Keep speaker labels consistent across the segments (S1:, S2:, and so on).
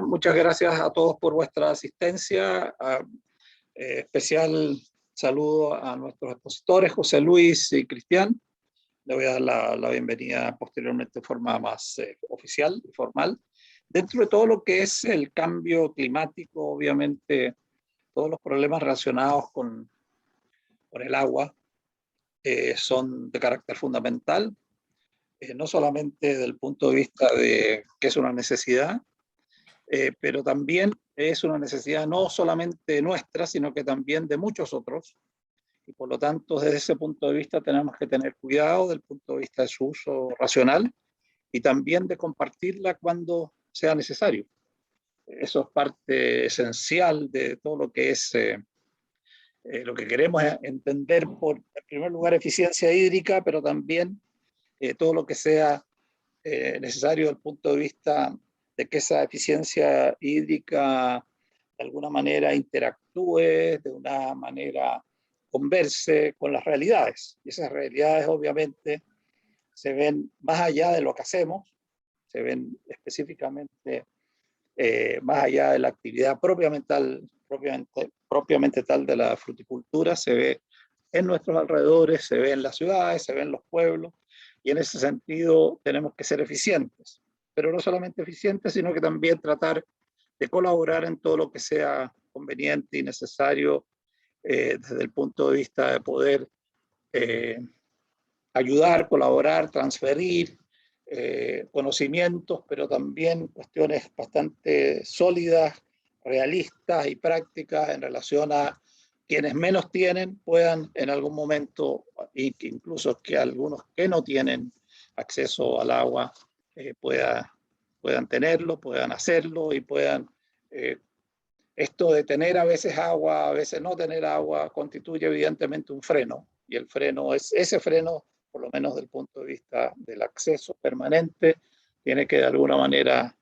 S1: Muchas gracias a todos por vuestra asistencia. Especial saludo a nuestros expositores, José Luis y Cristian. Le voy a dar la bienvenida posteriormente de forma más oficial y formal. Dentro de todo lo que es el cambio climático, obviamente, todos los problemas relacionados con el agua son de carácter fundamental, no solamente desde el punto de vista de que es una necesidad, pero también es una necesidad no solamente nuestra, sino que también de muchos otros. Y por lo tanto, desde ese punto de vista tenemos que tener cuidado desde el punto de vista de su uso racional y también de compartirla cuando sea necesario. Eso es parte esencial de todo lo que es lo que queremos entender por, en primer lugar, eficiencia hídrica, pero también todo lo que sea necesario desde el punto de vista de que esa eficiencia hídrica de alguna manera interactúe, de una manera converse con las realidades. Y esas realidades obviamente se ven más allá de lo que hacemos, se ven específicamente más allá de la actividad propiamente tal de la fruticultura, se ve en nuestros alrededores, se ve en las ciudades, se ve en los pueblos, y en ese sentido tenemos que ser eficientes, pero no solamente eficientes, sino que también tratar de colaborar en todo lo que sea conveniente y necesario desde el punto de vista de poder ayudar, colaborar, transferir conocimientos, pero también cuestiones bastante sólidas, realistas y prácticas en relación a quienes menos tienen puedan en algún momento, y que incluso que algunos que no tienen acceso al agua puedan tenerlo, puedan hacerlo y puedan... esto de tener a veces agua, a veces no tener agua, constituye evidentemente un freno, y el freno es ese freno, por lo menos desde el punto de vista del acceso permanente, tiene que de alguna manera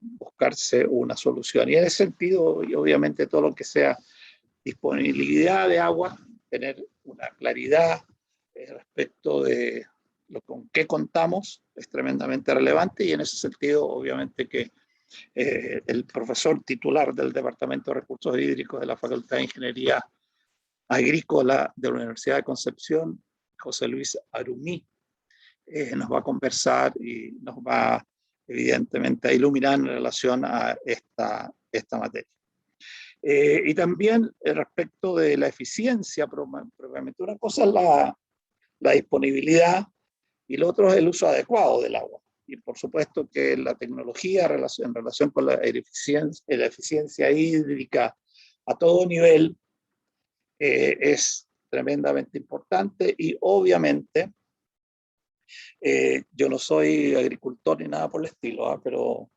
S1: buscarse una solución. Y en ese sentido, y obviamente todo lo que sea disponibilidad de agua, tener una claridad respecto de lo con qué contamos es tremendamente relevante, y en ese sentido obviamente que el profesor titular del Departamento de Recursos Hídricos de la Facultad de Ingeniería Agrícola de la Universidad de Concepción, José Luis Arumí, nos va a conversar y nos va evidentemente a iluminar en relación a esta materia. Y también respecto de la eficiencia, propiamente una cosa es la disponibilidad y lo otro es el uso adecuado del agua. Y por supuesto que la tecnología en relación con la eficiencia hídrica a todo nivel es tremendamente importante, y obviamente yo no soy agricultor ni nada por el estilo, pero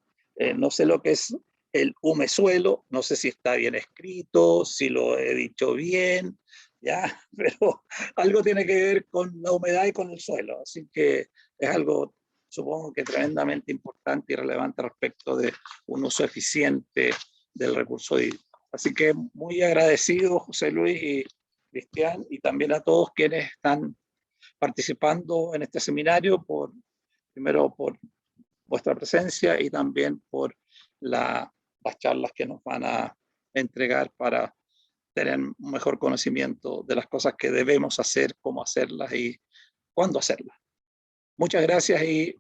S1: no sé lo que es el humesuelo, no sé si está bien escrito, si lo he dicho bien, ya, pero algo tiene que ver con la humedad y con el suelo, así que es algo, supongo que tremendamente importante y relevante respecto de un uso eficiente del recurso hídrico. Así que muy agradecido, José Luis y Cristian, y también a todos quienes están participando en este seminario, primero por vuestra presencia y también por las charlas que nos van a entregar para tener un mejor conocimiento de las cosas que debemos hacer, cómo hacerlas y cuándo hacerlas. Muchas gracias y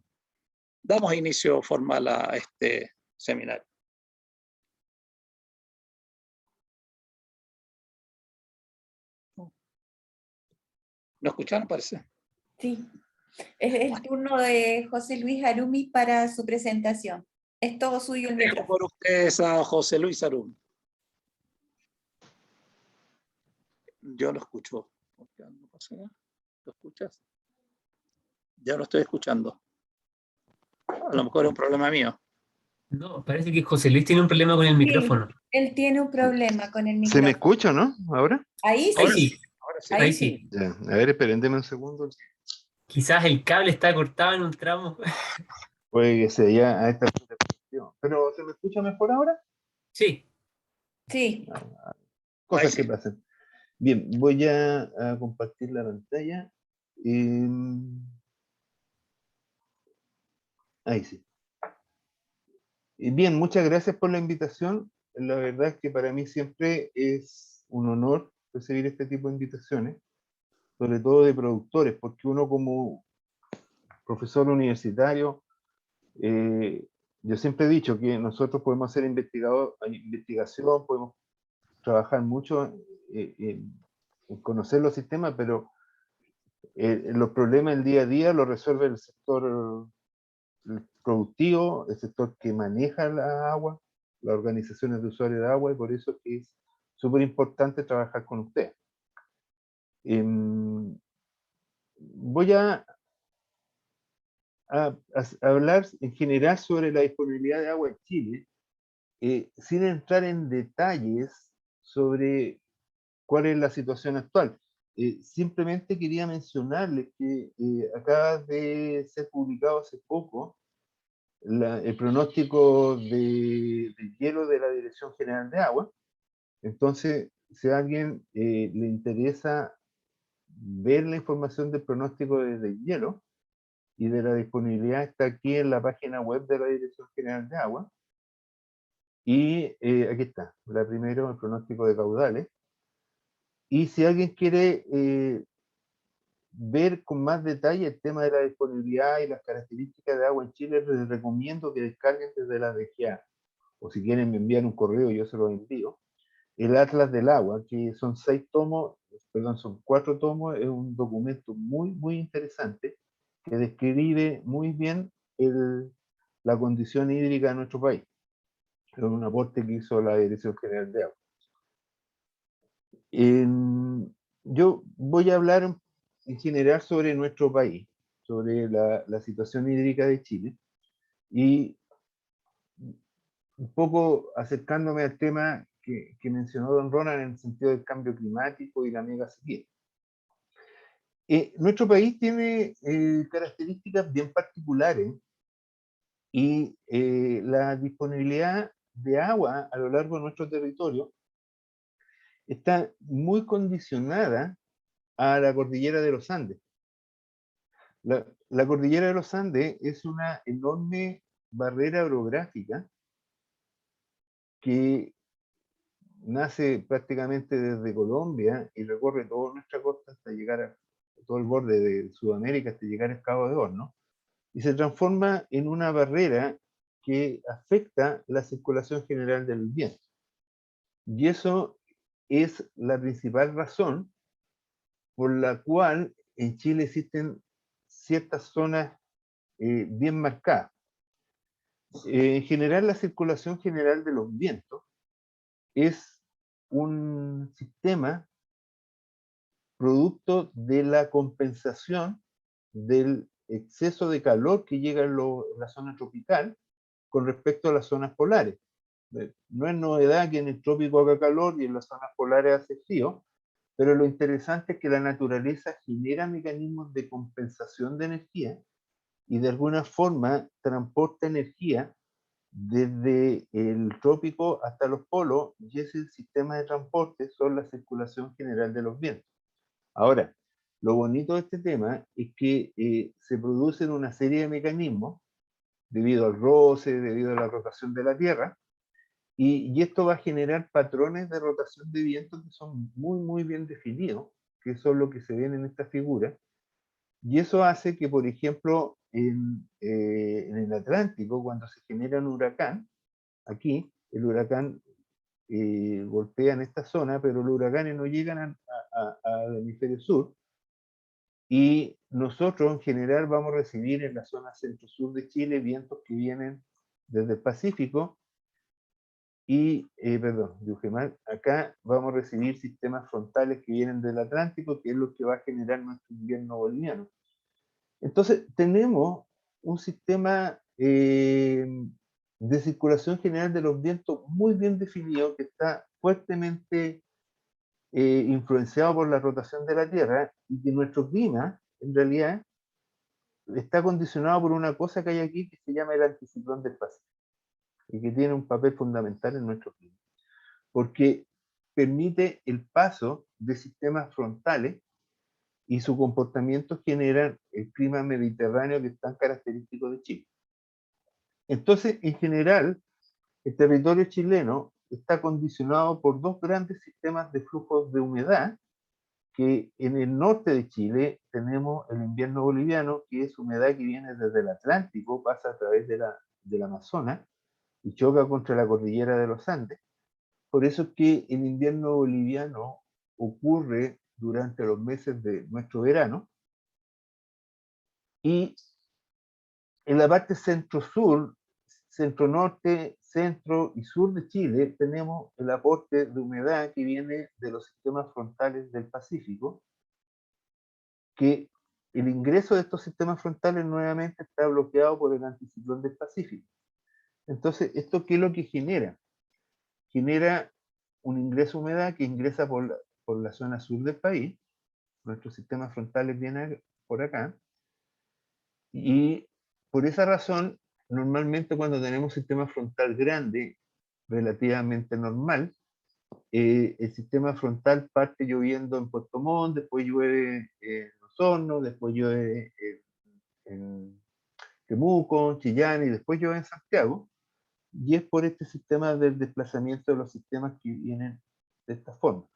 S1: damos inicio formal a este seminario. ¿No escucharon, parece?
S2: Sí, es el turno de José Luis Arumí para su presentación. Es todo suyo el micrófono.
S1: Por ustedes a José Luis Arumí. Yo lo escucho. No pasa nada. ¿Lo escuchas? Ya lo estoy escuchando. A lo mejor es un problema mío.
S3: No, parece que José Luis tiene un problema con el micrófono.
S2: Sí, él tiene un problema con el
S4: ¿Se
S2: micrófono.
S4: me escucha, no? ¿Ahora?
S2: Ahí
S3: Ahí
S2: sí.
S3: sí,
S1: Ahora sí.
S3: ahí sí.
S4: Ya, a ver, espérenme un segundo.
S3: Quizás el cable está cortado en un tramo.
S4: Puede que sea ya a esta cuestión. ¿Pero se me escucha mejor ahora?
S3: Sí.
S2: Sí.
S4: Cosas
S1: Ahí
S4: que
S1: sí.
S4: pasan. Bien, voy a compartir la pantalla. Ahí sí. Bien, muchas gracias por la invitación. La verdad es que para mí siempre es un honor recibir este tipo de invitaciones, sobre todo de productores, porque uno como profesor universitario, eh, yo siempre he dicho que nosotros podemos hacer investigación, podemos trabajar mucho en conocer los sistemas, pero los problemas del día a día los resuelve el sector productivo, el sector que maneja la agua, las organizaciones de usuarios de agua, y por eso es súper importante trabajar con usted. Voy a hablar en general sobre la disponibilidad de agua en Chile, sin entrar en detalles sobre cuál es la situación actual. Simplemente quería mencionarles que acaba de ser publicado hace poco el pronóstico de hielo de la Dirección General de Agua. Entonces, si a alguien le interesa ver la información del pronóstico de hielo y de la disponibilidad, está aquí en la página web de la Dirección General de Agua. Y aquí está, la primero, el pronóstico de caudales. Y si alguien quiere ver con más detalle el tema de la disponibilidad y las características de agua en Chile, les recomiendo que descarguen desde la DGA, o si quieren me envían un correo, yo se lo envío, el Atlas del Agua, que son 6 tomos, perdón, son 4 tomos, es un documento muy, muy interesante, que describe muy bien la condición hídrica de nuestro país. Es un aporte que hizo la Dirección General de Agua. Yo voy a hablar en general sobre nuestro país, sobre la situación hídrica de Chile, y un poco acercándome al tema que mencionó don Ronald en el sentido del cambio climático y la mega sequía. Nuestro país tiene características bien particulares, y la disponibilidad de agua a lo largo de nuestro territorio está muy condicionada a la cordillera de los Andes. La cordillera de los Andes es una enorme barrera orográfica que nace prácticamente desde Colombia y recorre toda nuestra costa hasta llegar a todo el borde de Sudamérica, hasta llegar al Cabo de Hornos, y se transforma en una barrera que afecta la circulación general del viento. Y eso es la principal razón por la cual en Chile existen ciertas zonas bien marcadas. En general, la circulación general de los vientos es un sistema producto de la compensación del exceso de calor que llega en la zona tropical con respecto a las zonas polares. No es novedad que en el trópico haga calor y en las zonas polares hace frío, pero lo interesante es que la naturaleza genera mecanismos de compensación de energía y de alguna forma transporta energía desde el trópico hasta los polos, y ese sistema de transporte son la circulación general de los vientos. Ahora, lo bonito de este tema es que se producen una serie de mecanismos debido al roce, debido a la rotación de la Tierra, y esto va a generar patrones de rotación de viento que son muy, muy bien definidos, que son lo que se ven en esta figura, y eso hace que, por ejemplo, en el Atlántico, cuando se genera un huracán, aquí el huracán golpea en esta zona, pero los huracanes no llegan al hemisferio sur, y nosotros en general vamos a recibir en la zona centro-sur de Chile vientos que vienen desde el Pacífico, y, perdón, dije mal, acá vamos a recibir sistemas frontales que vienen del Atlántico, que es lo que va a generar nuestro invierno boliviano. Entonces, tenemos un sistema de circulación general de los vientos muy bien definido, que está fuertemente influenciado por la rotación de la Tierra, y que nuestro clima, en realidad, está condicionado por una cosa que hay aquí que se llama el anticiclón del Pacífico, y que tiene un papel fundamental en nuestro clima, porque permite el paso de sistemas frontales, y su comportamiento genera el clima mediterráneo que es tan característico de Chile. Entonces, en general, El territorio chileno está condicionado por dos grandes sistemas de flujos de humedad, que en el norte de Chile tenemos el invierno boliviano, que es humedad que viene desde el Atlántico, pasa a través del Amazonas y choca contra la cordillera de los Andes. Por eso es que el invierno boliviano ocurre durante los meses de nuestro verano, y en la parte centro-sur, centro-norte, centro y sur de Chile tenemos el aporte de humedad que viene de los sistemas frontales del Pacífico, que el ingreso de estos sistemas frontales nuevamente está bloqueado por el anticiclón del Pacífico. Entonces, ¿esto qué es lo que genera? Genera un ingreso de humedad que ingresa por la zona sur del país, nuestros sistemas frontales vienen por acá, y por esa razón, normalmente cuando tenemos sistema frontal grande, relativamente normal, el sistema frontal parte lloviendo en Puerto Montt, después llueve en Osorno, después llueve en Temuco, Chillán, y después llueve en Santiago, y es por este sistema del desplazamiento de los sistemas que vienen de esta forma.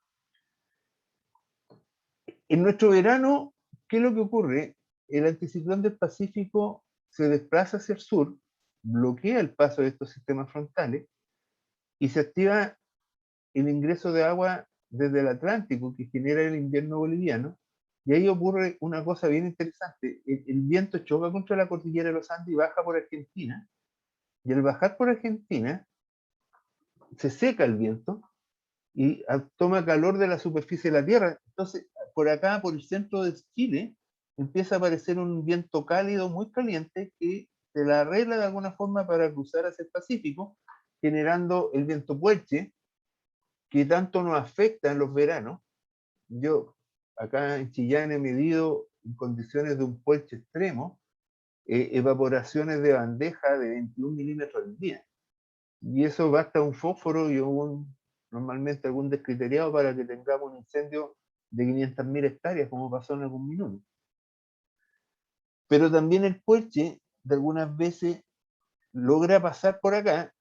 S4: En nuestro verano, ¿qué es lo que ocurre? El anticiclón del Pacífico se desplaza hacia el sur, bloquea el paso de estos sistemas frontales y se activa el ingreso de agua desde el Atlántico que genera el invierno boliviano, y ahí ocurre una cosa bien interesante. El viento choca contra la cordillera de los Andes y baja por Argentina, y al bajar por Argentina se seca el viento y toma calor de la superficie de la Tierra. Entonces, por acá, por el centro de Chile, empieza a aparecer un viento cálido, muy caliente, que se la arregla de alguna forma para cruzar hacia el Pacífico, generando el viento puelche, que tanto nos afecta en los veranos. Yo acá en Chillán he medido en condiciones de un puelche extremo, evaporaciones de bandeja de 21 milímetros al día. Y eso basta un fósforo y normalmente algún descriteriado para que tengamos un incendio de 500.000 hectáreas, como pasó en algún minuto. Pero también el puelche, de algunas veces, logra pasar por acá,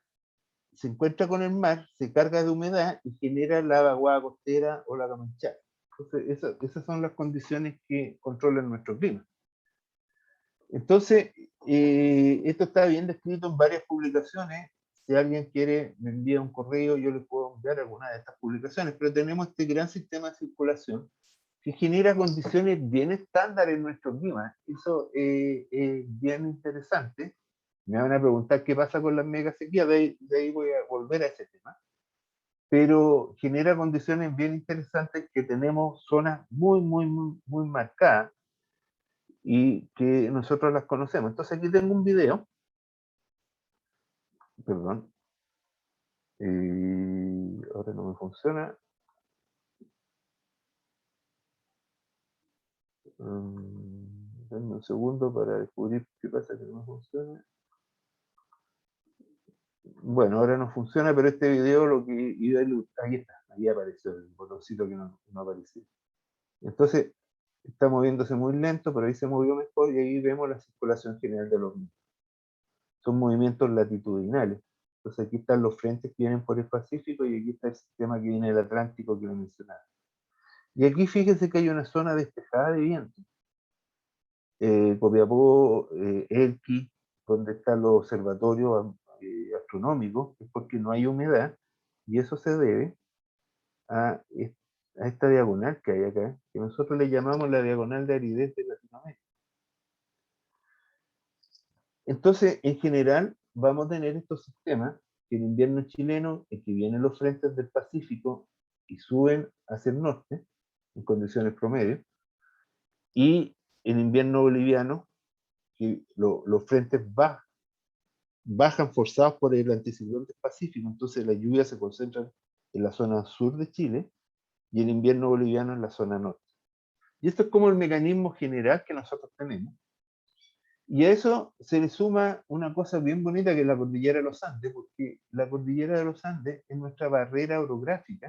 S4: se encuentra con el mar, se carga de humedad y genera la vaguada costera o la camanchada. Entonces, esas son las condiciones que controlan nuestro clima. Entonces, esto está bien descrito en varias publicaciones. Si alguien quiere, me envía un correo, yo le puedo enviar alguna de estas publicaciones, pero tenemos este gran sistema de circulación que genera condiciones bien estándar en nuestro clima. Eso es bien interesante. Me van a preguntar qué pasa con las mega sequías, de ahí voy a volver a ese tema. Pero genera condiciones bien interesantes, que tenemos zonas muy, muy, muy, muy marcadas y que nosotros las conocemos. Entonces aquí tengo un video, perdón, ahora no me funciona. Denme un segundo para descubrir qué pasa que no me funciona. Bueno, ahora no funciona, pero este video lo que iba a ahí está, ahí apareció el botoncito que no aparecía. Entonces, está moviéndose muy lento, pero ahí se movió mejor y ahí vemos la circulación general de los mismos. Son movimientos latitudinales. Entonces aquí están los frentes que vienen por el Pacífico y aquí está el sistema que viene del Atlántico que lo mencionaba. Y aquí fíjense que hay una zona despejada de viento. Copiapó, Elqui, donde están los observatorios astronómicos, es porque no hay humedad, y eso se debe a esta diagonal que hay acá, que nosotros le llamamos la diagonal de aridez de Latinoamérica. Entonces, en general, vamos a tener estos sistemas que en invierno chileno es que vienen los frentes del Pacífico y suben hacia el norte, en condiciones promedio, y en invierno boliviano, que los frentes bajan forzados por el anticiclón del Pacífico, entonces las lluvias se concentran en la zona sur de Chile y el invierno boliviano en la zona norte. Y esto es como el mecanismo general que nosotros tenemos. Y a eso se le suma una cosa bien bonita, que es la cordillera de los Andes, porque la cordillera de los Andes es nuestra barrera orográfica.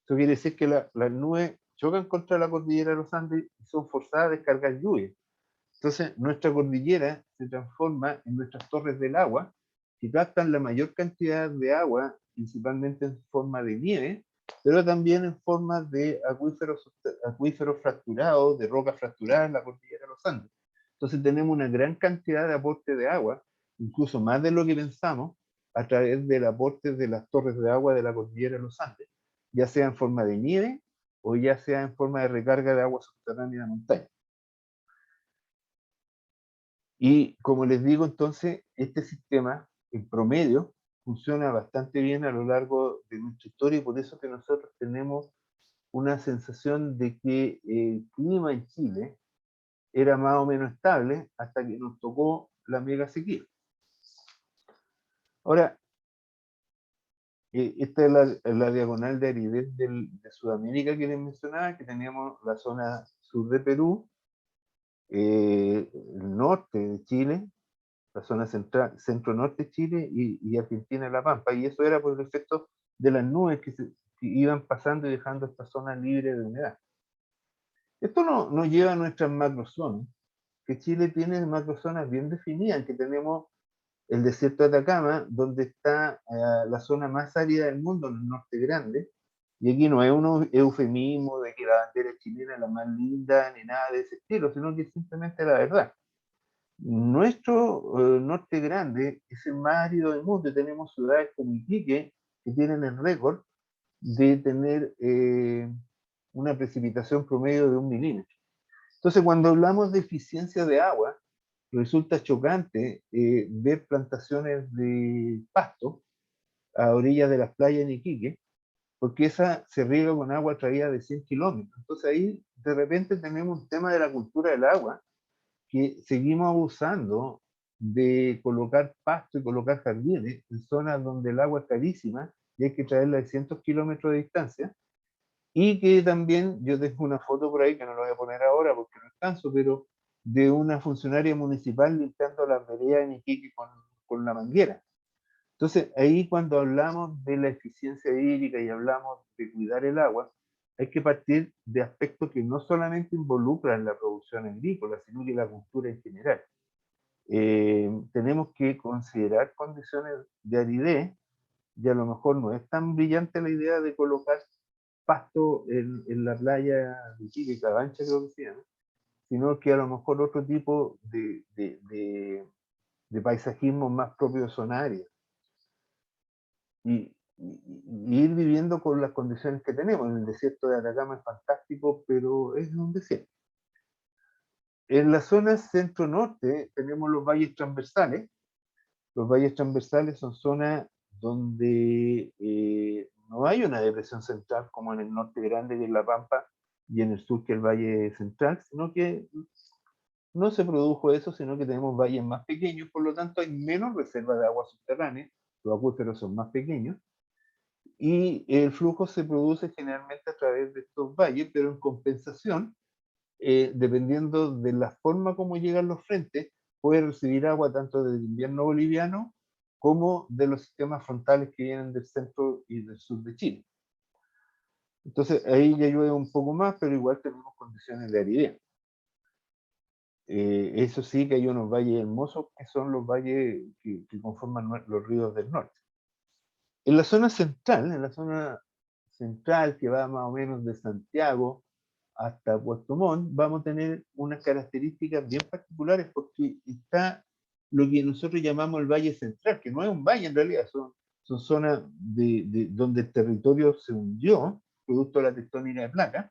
S4: Eso quiere decir que las nubes chocan contra la cordillera de los Andes y son forzadas a descargar lluvia. Entonces, nuestra cordillera se transforma en nuestras torres del agua, que captan la mayor cantidad de agua, principalmente en forma de nieve, pero también en forma de acuíferos fracturados, de rocas fracturadas en la cordillera de los Andes. Entonces tenemos una gran cantidad de aporte de agua, incluso más de lo que pensamos, a través del aporte de las torres de agua de la cordillera de los Andes, ya sea en forma de nieve o ya sea en forma de recarga de agua subterránea en la montaña. Y como les digo, entonces, este sistema, en promedio, funciona bastante bien a lo largo de nuestra historia, y por eso que nosotros tenemos una sensación de que el clima en Chile era más o menos estable hasta que nos tocó la mega sequía. Ahora, esta es la diagonal de aridez de Sudamérica que les mencionaba, que teníamos la zona sur de Perú, el norte de Chile, la zona central, centro-norte de Chile y Argentina, La Pampa, y eso era por el efecto de las nubes que iban pasando y dejando esta zona libre de humedad. Esto nos lleva a nuestras macrozonas, que Chile tiene macrozonas bien definidas, que tenemos el desierto de Atacama, donde está la zona más árida del mundo, en el norte grande, y aquí no es un eufemismo de que la bandera chilena es la más linda, ni nada de ese estilo, sino que es simplemente la verdad. Nuestro norte grande es el más árido del mundo, y tenemos ciudades como Iquique, que tienen el récord de tener una precipitación promedio de 1 milímetro. Entonces, cuando hablamos de eficiencia de agua, resulta chocante ver plantaciones de pasto a orillas de las playas en Iquique, porque esa se riega con agua traída de 100 kilómetros. Entonces ahí de repente tenemos un tema de la cultura del agua, que seguimos abusando de colocar pasto y colocar jardines en zonas donde el agua es carísima y hay que traerla de cientos kilómetros de distancia. Y que también, yo tengo una foto por ahí que no la voy a poner ahora porque no alcanzo, pero de una funcionaria municipal limpiando las veredas en Iquique con la manguera. Entonces, ahí cuando hablamos de la eficiencia hídrica y hablamos de cuidar el agua, hay que partir de aspectos que no solamente involucran la producción agrícola, sino que la cultura en general. Tenemos que considerar condiciones de aridez, y a lo mejor no es tan brillante la idea de colocar pasto en la playa de Iquique, Cabancha creo que se llama, sino que a lo mejor otro tipo de paisajismo más propio de zona área. Y ir viviendo con las condiciones que tenemos. En el desierto de Atacama es fantástico, pero es un desierto. En la zona centro-norte tenemos los valles transversales. Los valles transversales son zonas donde no hay una depresión central como en el norte grande, que es La Pampa, y en el sur, que es el Valle Central, sino que no se produjo eso, sino que tenemos valles más pequeños, por lo tanto hay menos reservas de agua subterránea, los acuíferos son más pequeños, y el flujo se produce generalmente a través de estos valles, pero en compensación, dependiendo de la forma como llegan los frentes, puede recibir agua tanto del invierno boliviano como de los sistemas frontales que vienen del centro y del sur de Chile. Entonces ahí ya llueve un poco más, pero igual tenemos condiciones de aridez. Eso sí, que hay unos valles hermosos que son los valles que conforman los ríos del norte. En la zona central, que va más o menos de Santiago hasta Puerto Montt, vamos a tener unas características bien particulares, porque está lo que nosotros llamamos el Valle Central, que no es un valle en realidad, son zonas donde el territorio se hundió, producto de la tectónica de placas,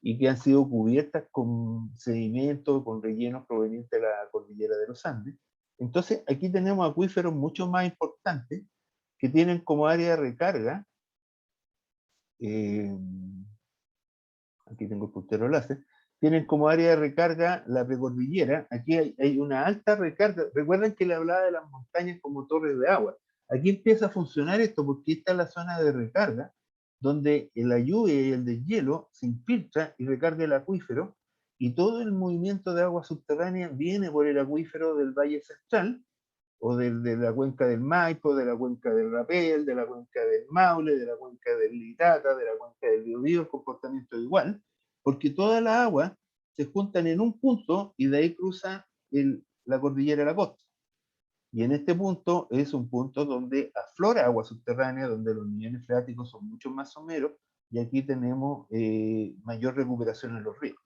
S4: y que han sido cubiertas con sedimentos, con rellenos provenientes de la cordillera de los Andes. Entonces, aquí tenemos acuíferos mucho más importantes que tienen como área de recarga, aquí tengo el puntero láser, tienen como área de recarga la precordillera. Aquí hay una alta recarga. Recuerden que le hablaba de las montañas como torres de agua. Aquí empieza a funcionar esto porque esta es la zona de recarga, donde la lluvia y el deshielo se infiltra y recarga el acuífero, y todo el movimiento de agua subterránea viene por el acuífero del Valle Central, o de la cuenca del Maipo, de la cuenca del Rapel, de la cuenca del Maule, de la cuenca del Litata, de la cuenca del Biobío. El comportamiento es igual, porque todas las aguas se juntan en un punto y de ahí cruza la cordillera de la costa. Y en este punto es un punto donde aflora agua subterránea, donde los niveles freáticos son mucho más someros, y aquí tenemos mayor recuperación en los ríos.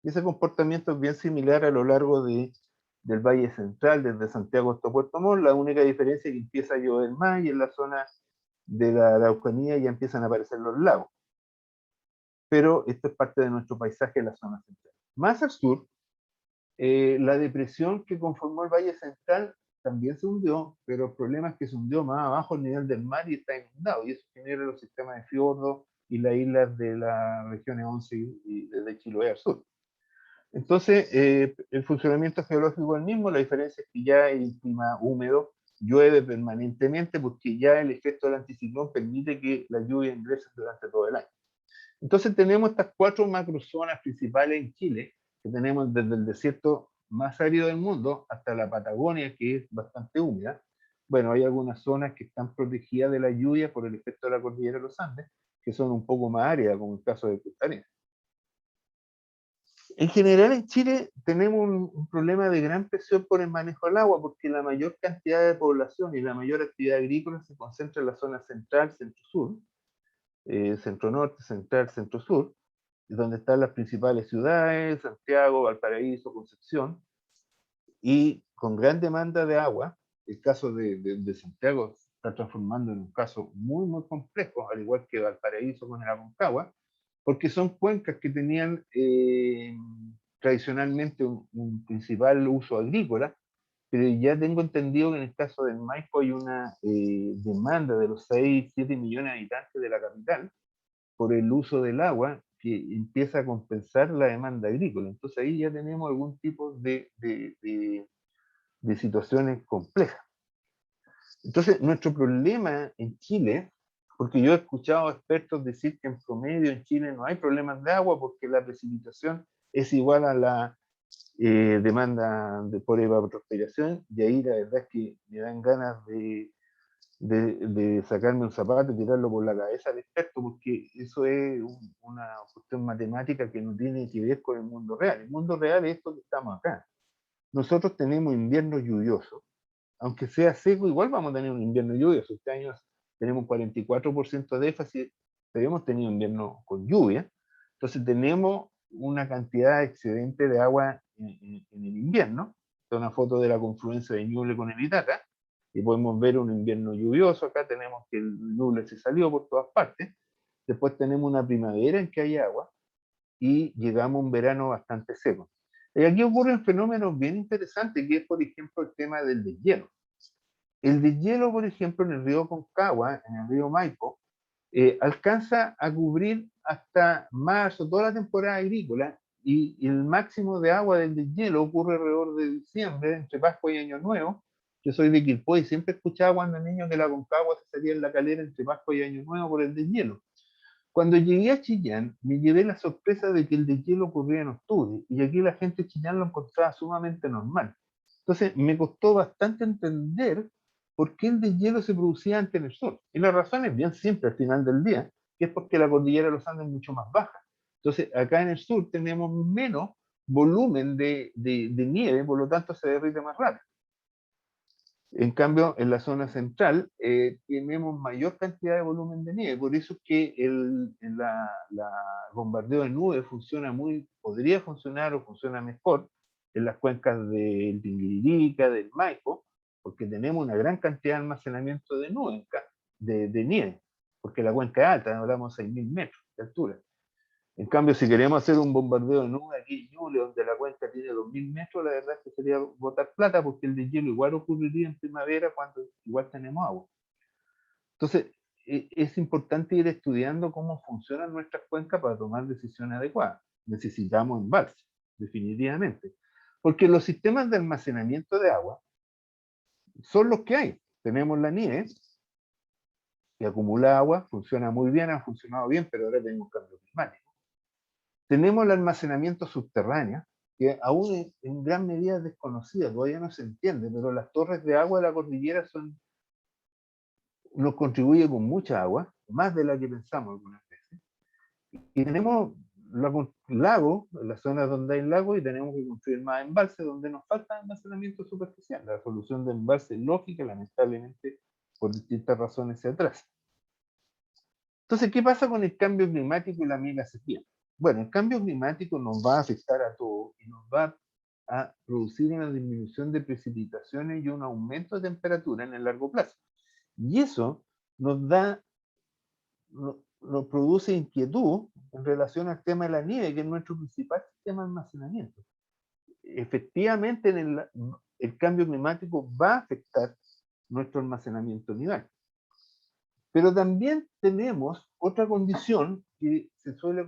S4: Y ese comportamiento es bien similar a lo largo del Valle Central, desde Santiago hasta Puerto Montt. La única diferencia es que empieza a llover más y en la zona de la Araucanía ya empiezan a aparecer los lagos. Pero esto es parte de nuestro paisaje en la zona central. Más al sur, la depresión que conformó el Valle Central también se hundió, pero el problema es que se hundió más abajo el nivel del mar y está inundado, y eso genera los sistemas de fiordos y las islas de las regiones 11 y desde Chiloé al sur. Entonces, el funcionamiento geológico es el mismo, la diferencia es que ya el clima húmedo llueve permanentemente porque ya el efecto del anticiclón permite que la lluvia ingrese durante todo el año. Entonces tenemos estas 4 macrozonas principales en Chile, que tenemos desde el desierto más árido del mundo hasta la Patagonia, que es bastante húmeda. Bueno, hay algunas zonas que están protegidas de la lluvia por el efecto de la cordillera de los Andes, que son un poco más áridas, como el caso de Punta Arenas. En general en Chile tenemos un problema de gran presión por el manejo del agua, porque la mayor cantidad de población y la mayor actividad agrícola se concentra en la zona central, centro-sur, centro-norte, central, centro-sur, donde están las principales ciudades, Santiago, Valparaíso, Concepción, y con gran demanda de agua. El caso de Santiago se está transformando en un caso muy, muy complejo, al igual que Valparaíso con el Aconcagua, porque son cuencas que tenían tradicionalmente un principal uso agrícola, pero ya tengo entendido que en el caso del Maipo hay una demanda de los 6, 7 millones de habitantes de la capital por el uso del agua que empieza a compensar la demanda agrícola. Entonces ahí ya tenemos algún tipo de situaciones complejas. Entonces nuestro problema en Chile, porque yo he escuchado a expertos decir que en promedio en Chile no hay problemas de agua porque la precipitación es igual a la demanda por evapotranspiración, y ahí la verdad es que me dan ganas de sacarme un zapato y tirarlo por la cabeza al experto, porque eso es una cuestión matemática que no tiene que ver con el mundo real. El mundo real es esto que estamos acá. Nosotros tenemos invierno lluvioso, aunque sea seco, igual vamos a tener un invierno lluvioso. Este año tenemos un 44% de déficit, pero hemos tenido invierno con lluvia, entonces tenemos una cantidad excedente de agua en el invierno. Esta es una foto de la confluencia de Ñuble con el Itata, y podemos ver un invierno lluvioso. Acá tenemos que el Ñuble se salió por todas partes. Después tenemos una primavera en que hay agua, y llegamos a un verano bastante seco. Y aquí ocurren fenómenos bien interesantes, que es, por ejemplo, el tema del deshielo. El deshielo, por ejemplo, en el río Aconcagua, en el río Maipo, alcanza a cubrir hasta marzo, toda la temporada agrícola, y el máximo de agua del deshielo ocurre alrededor de diciembre, entre Pascua y Año Nuevo. Yo soy de Quilpué y siempre escuchaba cuando niño que la Aconcagua se salía en la calera entre Pascua y Año Nuevo por el deshielo. Cuando llegué a Chillán, me llevé la sorpresa de que el deshielo ocurría en octubre, y aquí la gente de Chillán lo encontraba sumamente normal. Entonces, me costó bastante entender por qué el deshielo se producía antes en el sur. Y la razón es bien simple al final del día, que es porque la cordillera de los Andes es mucho más baja. Entonces, acá en el sur tenemos menos volumen de nieve, por lo tanto se derrite más rápido. En cambio, en la zona central tenemos mayor cantidad de volumen de nieve, por eso es que el bombardeo de nubes podría funcionar o funciona mejor en las cuencas del Tinguiririca, del Maipo, porque tenemos una gran cantidad de almacenamiento de nube, de nieve, porque la cuenca es alta, hablamos de 6.000 metros de altura. En cambio, si queremos hacer un bombardeo de nube aquí en Ñuble, donde la cuenca tiene 2.000 metros, la verdad es que sería botar plata, porque el deshielo igual ocurriría en primavera cuando igual tenemos agua. Entonces, es importante ir estudiando cómo funcionan nuestras cuencas para tomar decisiones adecuadas. Necesitamos embalse, definitivamente. Porque los sistemas de almacenamiento de agua son los que hay. Tenemos la nieve, que acumula agua, funciona muy bien, ha funcionado bien, pero ahora tenemos cambio climático. Tenemos el almacenamiento subterráneo, que aún en gran medida es desconocida, todavía no se entiende, pero las torres de agua de la cordillera nos contribuyen con mucha agua, más de la que pensamos algunas veces. Y tenemos lago, en las zonas donde hay lago, y tenemos que construir más embalses donde nos falta almacenamiento superficial. La solución de embalse lógica, lamentablemente, por distintas razones se atrasa. Entonces, ¿qué pasa con el cambio climático y la mega sequía? Bueno, el cambio climático nos va a afectar a todos y nos va a producir una disminución de precipitaciones y un aumento de temperatura en el largo plazo. Y eso nos produce inquietud en relación al tema de la nieve, que es nuestro principal sistema de almacenamiento. Efectivamente, el cambio climático va a afectar nuestro almacenamiento nival. Pero también tenemos otra condición que se suele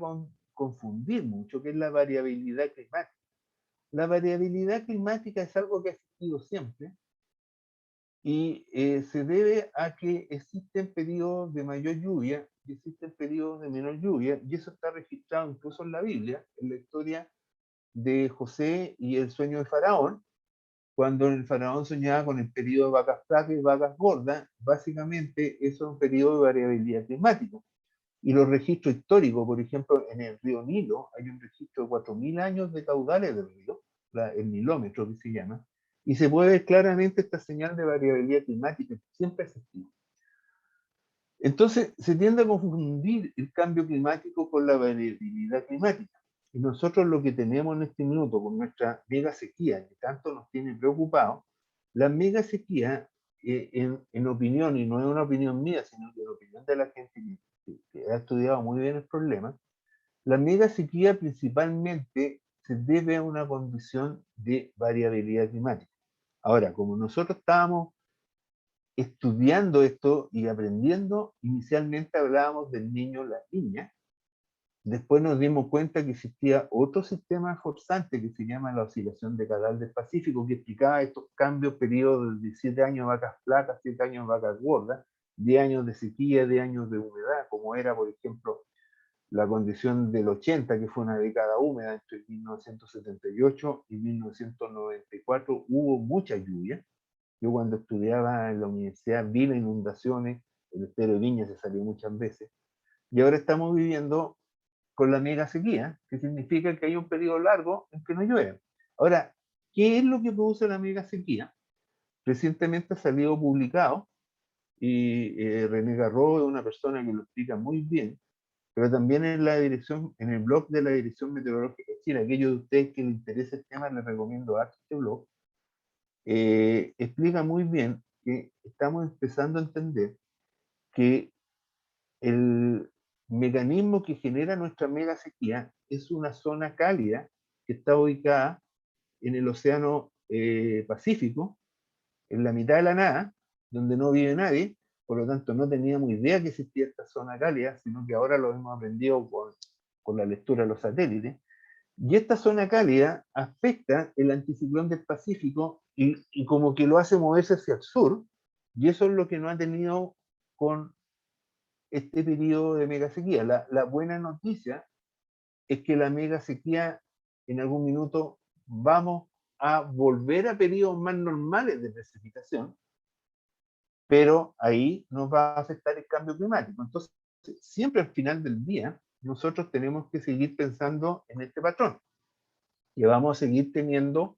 S4: confundir mucho, que es la variabilidad climática. La variabilidad climática es algo que ha existido siempre y se debe a que existen periodos de mayor lluvia y existen periodos de menor lluvia, y eso está registrado incluso en la Biblia, en la historia de José y el sueño de Faraón. Cuando el faraón soñaba con el periodo de vacas flacas y vacas gordas, básicamente eso es un periodo de variabilidad climática. Y los registros históricos, por ejemplo, en el río Nilo, hay un registro de 4.000 años de caudales del río, el nilómetro que se llama, y se puede ver claramente esta señal de variabilidad climática, siempre existió. Entonces, se tiende a confundir el cambio climático con la variabilidad climática. Y nosotros lo que tenemos en este minuto con nuestra mega sequía, que tanto nos tiene preocupados, la mega sequía, en opinión, y no es una opinión mía, sino que es la opinión de la gente que ha estudiado muy bien el problema, la mega sequía principalmente se debe a una condición de variabilidad climática. Ahora, como nosotros estábamos estudiando esto y aprendiendo, inicialmente hablábamos del niño, la niña. Después nos dimos cuenta que existía otro sistema forzante que se llama la oscilación decadal del Pacífico, que explicaba estos cambios, periodos de 7 años vacas flacas, 7 años vacas gordas, 10 años de sequía, 10 años de humedad, como era, por ejemplo, la condición del 80, que fue una década húmeda entre 1978 y 1994, hubo mucha lluvia. Yo cuando estudiaba en la universidad vi las inundaciones, el estero de Viña se salió muchas veces, y ahora estamos viviendo con la mega sequía, que significa que hay un periodo largo en que no llueve. Ahora, ¿qué es lo que produce la mega sequía? Recientemente ha salido publicado, y René Garro es una persona que lo explica muy bien, pero también en el blog de la Dirección Meteorológica de Chile, aquellos de ustedes que les interesa el tema, les recomiendo harto este blog, explica muy bien que estamos empezando a entender que el mecanismo que genera nuestra mega sequía es una zona cálida que está ubicada en el océano Pacífico, en la mitad de la nada, donde no vive nadie. Por lo tanto no teníamos idea que existía esta zona cálida, sino que ahora lo hemos aprendido con la lectura de los satélites. Y esta zona cálida afecta el anticiclón del Pacífico y como que lo hace moverse hacia el sur, y eso es lo que no ha tenido con este periodo de mega sequía. La buena noticia es que la mega sequía, en algún minuto vamos a volver a periodos más normales de precipitación, pero ahí nos va a afectar el cambio climático. Entonces, siempre al final del día, nosotros tenemos que seguir pensando en este patrón, que vamos a seguir teniendo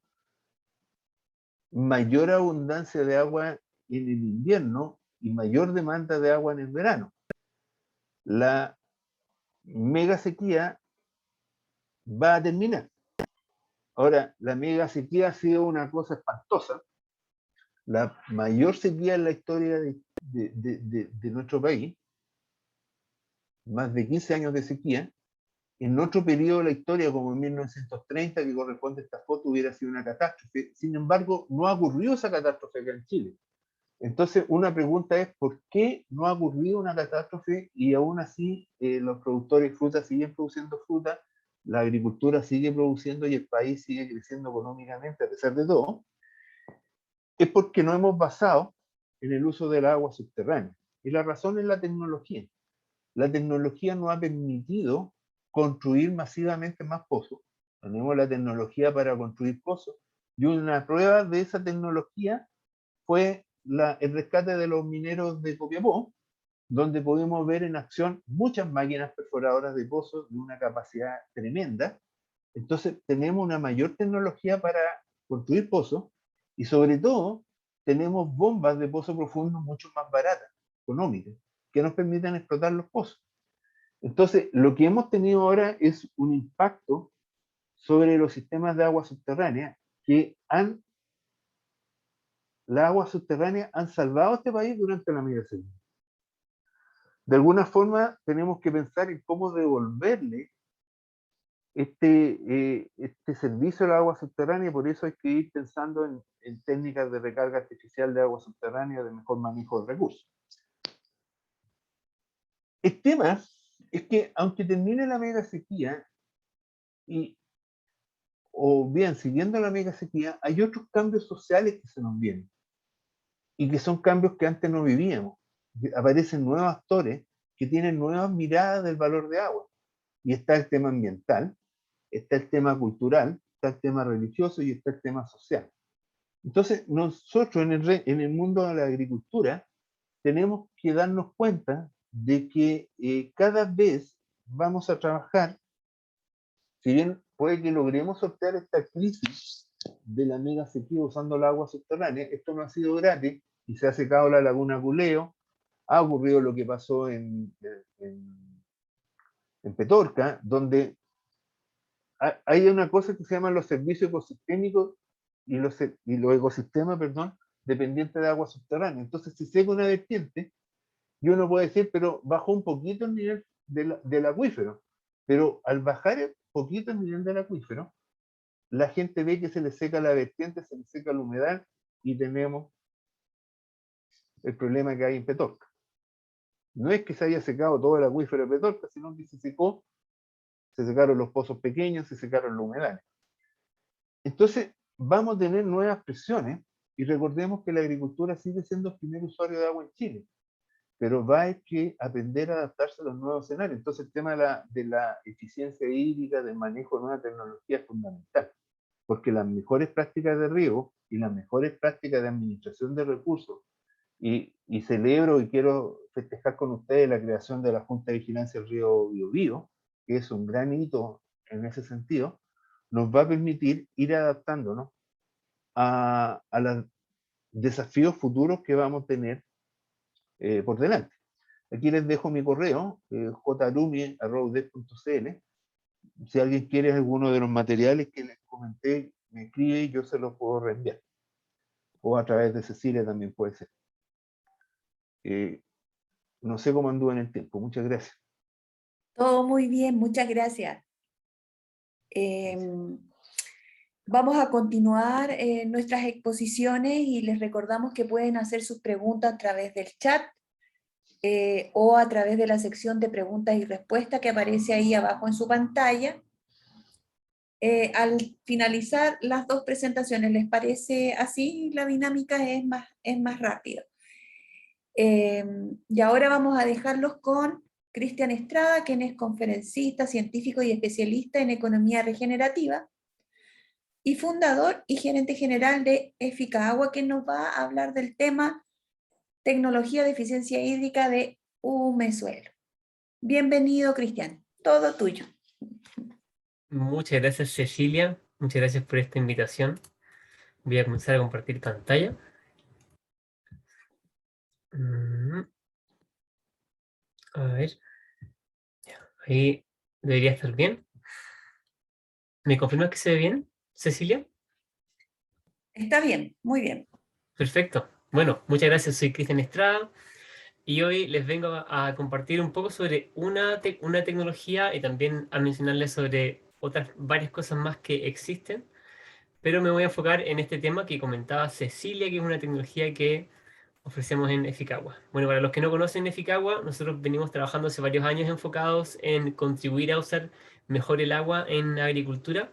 S4: mayor abundancia de agua en el invierno y mayor demanda de agua en el verano. La mega sequía va a terminar. Ahora, la mega sequía ha sido una cosa espantosa, la mayor sequía en la historia de nuestro país, más de 15 años de sequía. En otro periodo de la historia, como en 1930, que corresponde a esta foto, hubiera sido una catástrofe. Sin embargo, no ha ocurrido esa catástrofe acá en Chile. Entonces, una pregunta es, ¿por qué no ha ocurrido una catástrofe y aún así los productores de fruta siguen produciendo fruta, la agricultura sigue produciendo y el país sigue creciendo económicamente a pesar de todo? Es porque no hemos basado en el uso del agua subterránea. Y la razón es la tecnología. La tecnología nos ha permitido construir masivamente más pozos. Tenemos la tecnología para construir pozos, y una prueba de esa tecnología fue el rescate de los mineros de Copiapó, donde podemos ver en acción muchas máquinas perforadoras de pozos de una capacidad tremenda. Entonces tenemos una mayor tecnología para construir pozos y sobre todo tenemos bombas de pozo profundo mucho más baratas, económicas, que nos permiten explotar los pozos. Entonces, lo que hemos tenido ahora es un impacto sobre los sistemas de agua subterránea las aguas subterráneas han salvado a este país durante la migración. De alguna forma tenemos que pensar en cómo devolverle este servicio a la agua subterránea, por eso hay que ir pensando en técnicas de recarga artificial de agua subterránea, de mejor manejo de recursos. El tema es que aunque termine la mega sequía, o bien siguiendo la mega sequía, hay otros cambios sociales que se nos vienen, y que son cambios que antes no vivíamos. Aparecen nuevos actores que tienen nuevas miradas del valor de agua. Y está el tema ambiental, está el tema cultural, está el tema religioso y está el tema social. Entonces, nosotros en el mundo de la agricultura tenemos que darnos cuenta de que cada vez vamos a trabajar, si bien puede que logremos sortear esta crisis de la mega sequía usando el agua subterránea, esto no ha sido gratis y se ha secado la laguna Culeo, ha ocurrido lo que pasó en Petorca, donde hay una cosa que se llama los servicios ecosistémicos y los ecosistemas, dependientes de agua subterránea. Entonces, si seca una vertiente, yo no puedo decir, pero bajó un poquito el nivel del acuífero. Pero al bajar un poquito el nivel del acuífero, la gente ve que se le seca la vertiente, se le seca la humedad y tenemos el problema que hay en Petorca. No es que se haya secado todo el acuífero de Petorca, sino que se secaron los pozos pequeños, se secaron la humedad. Entonces, vamos a tener nuevas presiones y recordemos que la agricultura sigue siendo el primer usuario de agua en Chile, pero va a haber que aprender a adaptarse a los nuevos escenarios. Entonces, el tema de la eficiencia hídrica, del manejo de nueva tecnología es fundamental, porque las mejores prácticas de riego y las mejores prácticas de administración de recursos, y celebro y quiero festejar con ustedes la creación de la Junta de Vigilancia del Río Biobío, que es un gran hito en ese sentido, nos va a permitir ir adaptándonos a los desafíos futuros que vamos a tener por delante. Aquí les dejo mi correo, jarumi@udep.cl. Si alguien quiere alguno de los materiales que les comenté, me escribe y yo se los puedo reenviar. O a través de Cecilia también puede ser. No sé cómo anduvo en el tiempo. Muchas gracias.
S2: Todo muy bien, muchas gracias. Vamos a continuar nuestras exposiciones y les recordamos que pueden hacer sus preguntas a través del chat o a través de la sección de preguntas y respuestas que aparece ahí abajo en su pantalla. Al finalizar las dos presentaciones, ¿les parece así? La dinámica es más rápida. Y ahora vamos a dejarlos con Cristian Estrada, quien es conferencista, científico y especialista en economía regenerativa, y fundador y gerente general de Efica Agua, que nos va a hablar del tema tecnología de eficiencia hídrica de Humesuelo. Bienvenido, Cristian, todo tuyo.
S3: Muchas gracias, Cecilia. Muchas gracias por esta invitación. Voy a comenzar a compartir pantalla. A ver. Ahí debería estar bien. ¿Me confirmas que se ve bien, Cecilia?
S2: Está bien, muy bien.
S3: Perfecto. Bueno, muchas gracias. Soy Cristian Estrada y hoy les vengo a compartir un poco sobre una tecnología y también a mencionarles sobre otras varias cosas más que existen, pero me voy a enfocar en este tema que comentaba Cecilia, que es una tecnología que ofrecemos en Eficagua. Bueno, para los que no conocen Eficagua, nosotros venimos trabajando hace varios años enfocados en contribuir a usar mejor el agua en la agricultura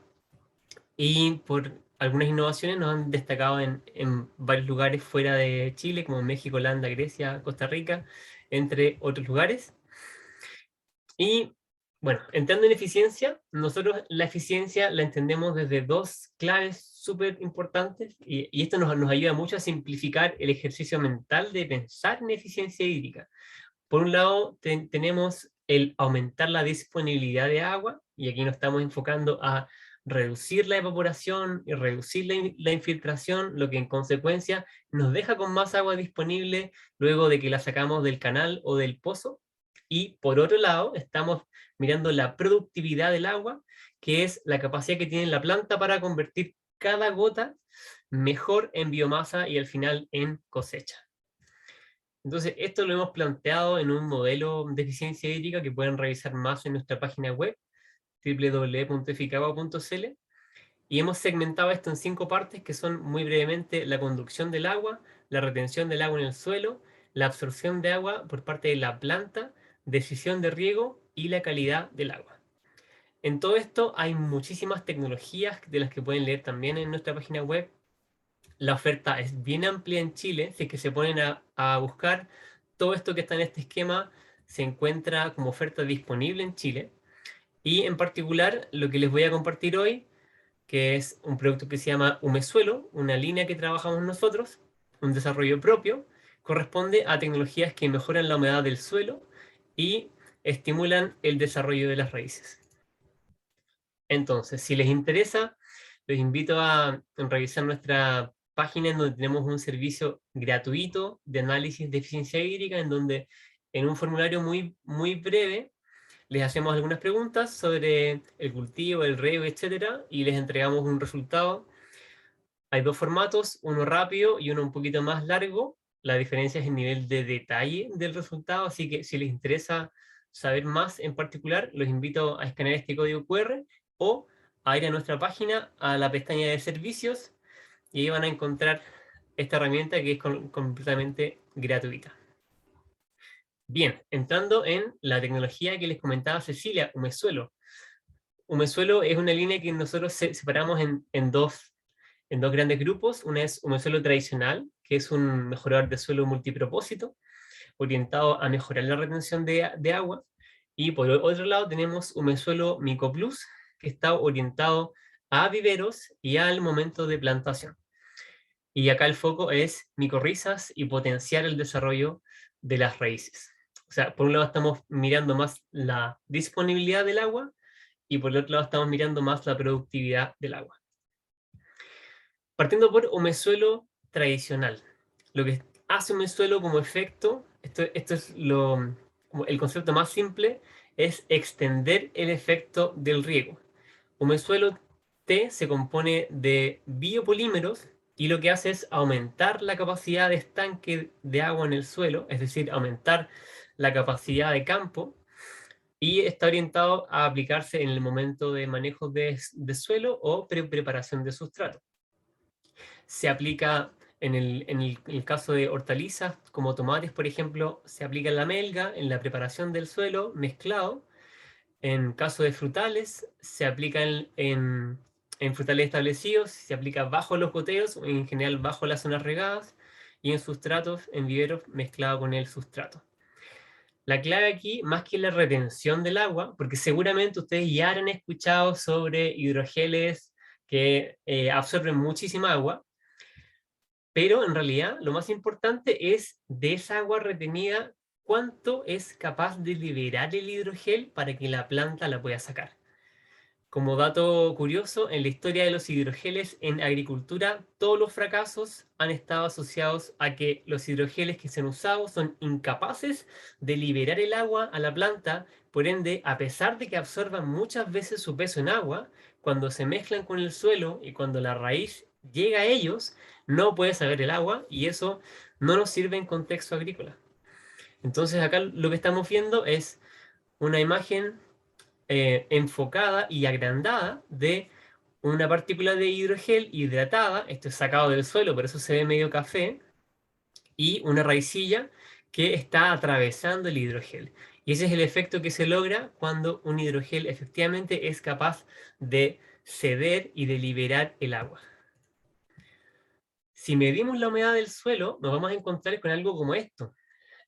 S3: y por algunas innovaciones nos han destacado en varios lugares fuera de Chile, como México, Holanda, Grecia, Costa Rica, entre otros lugares. Y bueno, entrando en eficiencia, nosotros la eficiencia la entendemos desde dos claves súper importantes y esto nos ayuda mucho a simplificar el ejercicio mental de pensar en eficiencia hídrica. Por un lado, tenemos el aumentar la disponibilidad de agua, y aquí nos estamos enfocando a reducir la evaporación y reducir la infiltración, lo que en consecuencia nos deja con más agua disponible luego de que la sacamos del canal o del pozo. Y por otro lado, estamos mirando la productividad del agua, que es la capacidad que tiene la planta para convertir cada gota mejor en biomasa y al final en cosecha. Entonces, esto lo hemos planteado en un modelo de eficiencia hídrica que pueden revisar más en nuestra página web, www.eficagua.cl, y hemos segmentado esto en 5 partes que son muy brevemente la conducción del agua, la retención del agua en el suelo, la absorción de agua por parte de la planta, decisión de riego y la calidad del agua. En todo esto hay muchísimas tecnologías de las que pueden leer también en nuestra página web. La oferta es bien amplia en Chile, si es que se ponen a buscar todo esto que está en este esquema, se encuentra como oferta disponible en Chile. Y en particular, lo que les voy a compartir hoy, que es un producto que se llama Humesuelo, una línea que trabajamos nosotros, un desarrollo propio, corresponde a tecnologías que mejoran la humedad del suelo y estimulan el desarrollo de las raíces. Entonces, si les interesa, los invito a revisar nuestra página en donde tenemos un servicio gratuito de análisis de eficiencia hídrica, en donde en un formulario muy breve les hacemos algunas preguntas sobre el cultivo, el riego, etcétera, y les entregamos un resultado. Hay 2 formatos, uno rápido y uno un poquito más largo. La diferencia es el nivel de detalle del resultado, así que si les interesa saber más en particular, los invito a escanear este código QR o a ir a nuestra página, a la pestaña de servicios, y ahí van a encontrar esta herramienta que es completamente gratuita. Bien, entrando en la tecnología que les comentaba Cecilia, Humesuelo. Humesuelo es una línea que nosotros separamos en dos grandes grupos. Una es Humesuelo tradicional, que es un mejorador de suelo multipropósito, orientado a mejorar la retención de agua. Y por otro lado tenemos Humesuelo MicoPlus, que está orientado a viveros y al momento de plantación. Y acá el foco es micorrizas y potenciar el desarrollo de las raíces. O sea, por un lado estamos mirando más la disponibilidad del agua y por el otro lado estamos mirando más la productividad del agua. Partiendo por humesuelo tradicional. Lo que hace humesuelo como efecto, esto es el concepto más simple, es extender el efecto del riego. Humesuelo T se compone de biopolímeros y lo que hace es aumentar la capacidad de estanque de agua en el suelo, es decir, aumentar la capacidad de campo, y está orientado a aplicarse en el momento de manejo de suelo o preparación de sustrato. Se aplica en el caso de hortalizas, como tomates, por ejemplo, se aplica en la melga, en la preparación del suelo, mezclado. En caso de frutales, se aplica en frutales establecidos, se aplica bajo los goteos, o en general bajo las zonas regadas, y en sustratos, en viveros, mezclado con el sustrato. La clave aquí, más que la retención del agua, porque seguramente ustedes ya han escuchado sobre hidrogeles que absorben muchísima agua, pero en realidad lo más importante es de esa agua retenida, cuánto es capaz de liberar el hidrogel para que la planta la pueda sacar. Como dato curioso, en la historia de los hidrogeles en agricultura, todos los fracasos han estado asociados a que los hidrogeles que se han usado son incapaces de liberar el agua a la planta, por ende, a pesar de que absorban muchas veces su peso en agua, cuando se mezclan con el suelo y cuando la raíz llega a ellos, no puede sacar el agua y eso no nos sirve en contexto agrícola. Entonces acá lo que estamos viendo es una imagen enfocada y agrandada de una partícula de hidrogel hidratada, esto es sacado del suelo, por eso se ve medio café, y una raicilla que está atravesando el hidrogel. Y ese es el efecto que se logra cuando un hidrogel efectivamente es capaz de ceder y de liberar el agua. Si medimos la humedad del suelo, nos vamos a encontrar con algo como esto.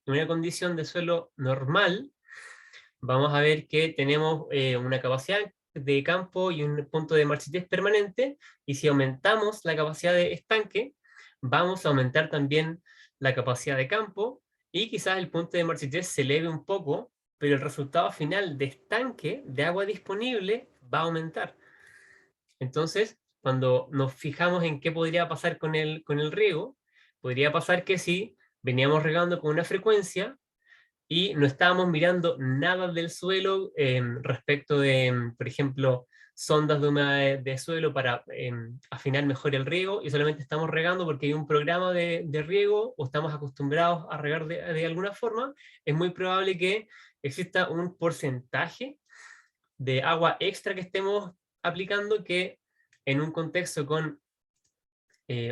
S3: En una condición de suelo normal, vamos a ver que tenemos una capacidad de campo y un punto de marchitez permanente, y si aumentamos la capacidad de estanque, vamos a aumentar también la capacidad de campo, y quizás el punto de marchitez se eleve un poco, pero el resultado final de estanque de agua disponible va a aumentar. Entonces, cuando nos fijamos en qué podría pasar con el riego, podría pasar que si veníamos regando con una frecuencia y no estábamos mirando nada del suelo respecto de, por ejemplo, sondas de humedad de suelo para afinar mejor el riego, y solamente estamos regando porque hay un programa de riego o estamos acostumbrados a regar de alguna forma, es muy probable que exista un porcentaje de agua extra que estemos aplicando que en un contexto con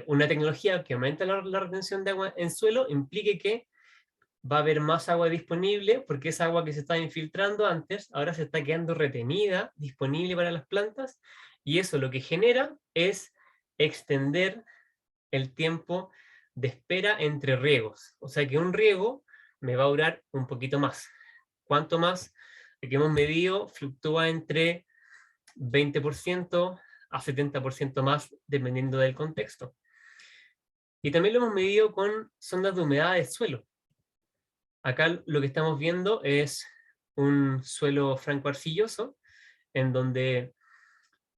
S3: una tecnología que aumenta la retención de agua en suelo implique que va a haber más agua disponible, porque esa agua que se estaba infiltrando antes, ahora se está quedando retenida, disponible para las plantas, y eso lo que genera es extender el tiempo de espera entre riegos. O sea que un riego me va a durar un poquito más. ¿Cuánto más? El que hemos medido fluctúa entre 20% a 70% más, dependiendo del contexto. Y también lo hemos medido con sondas de humedad de suelo. Acá lo que estamos viendo es un suelo franco-arcilloso, en donde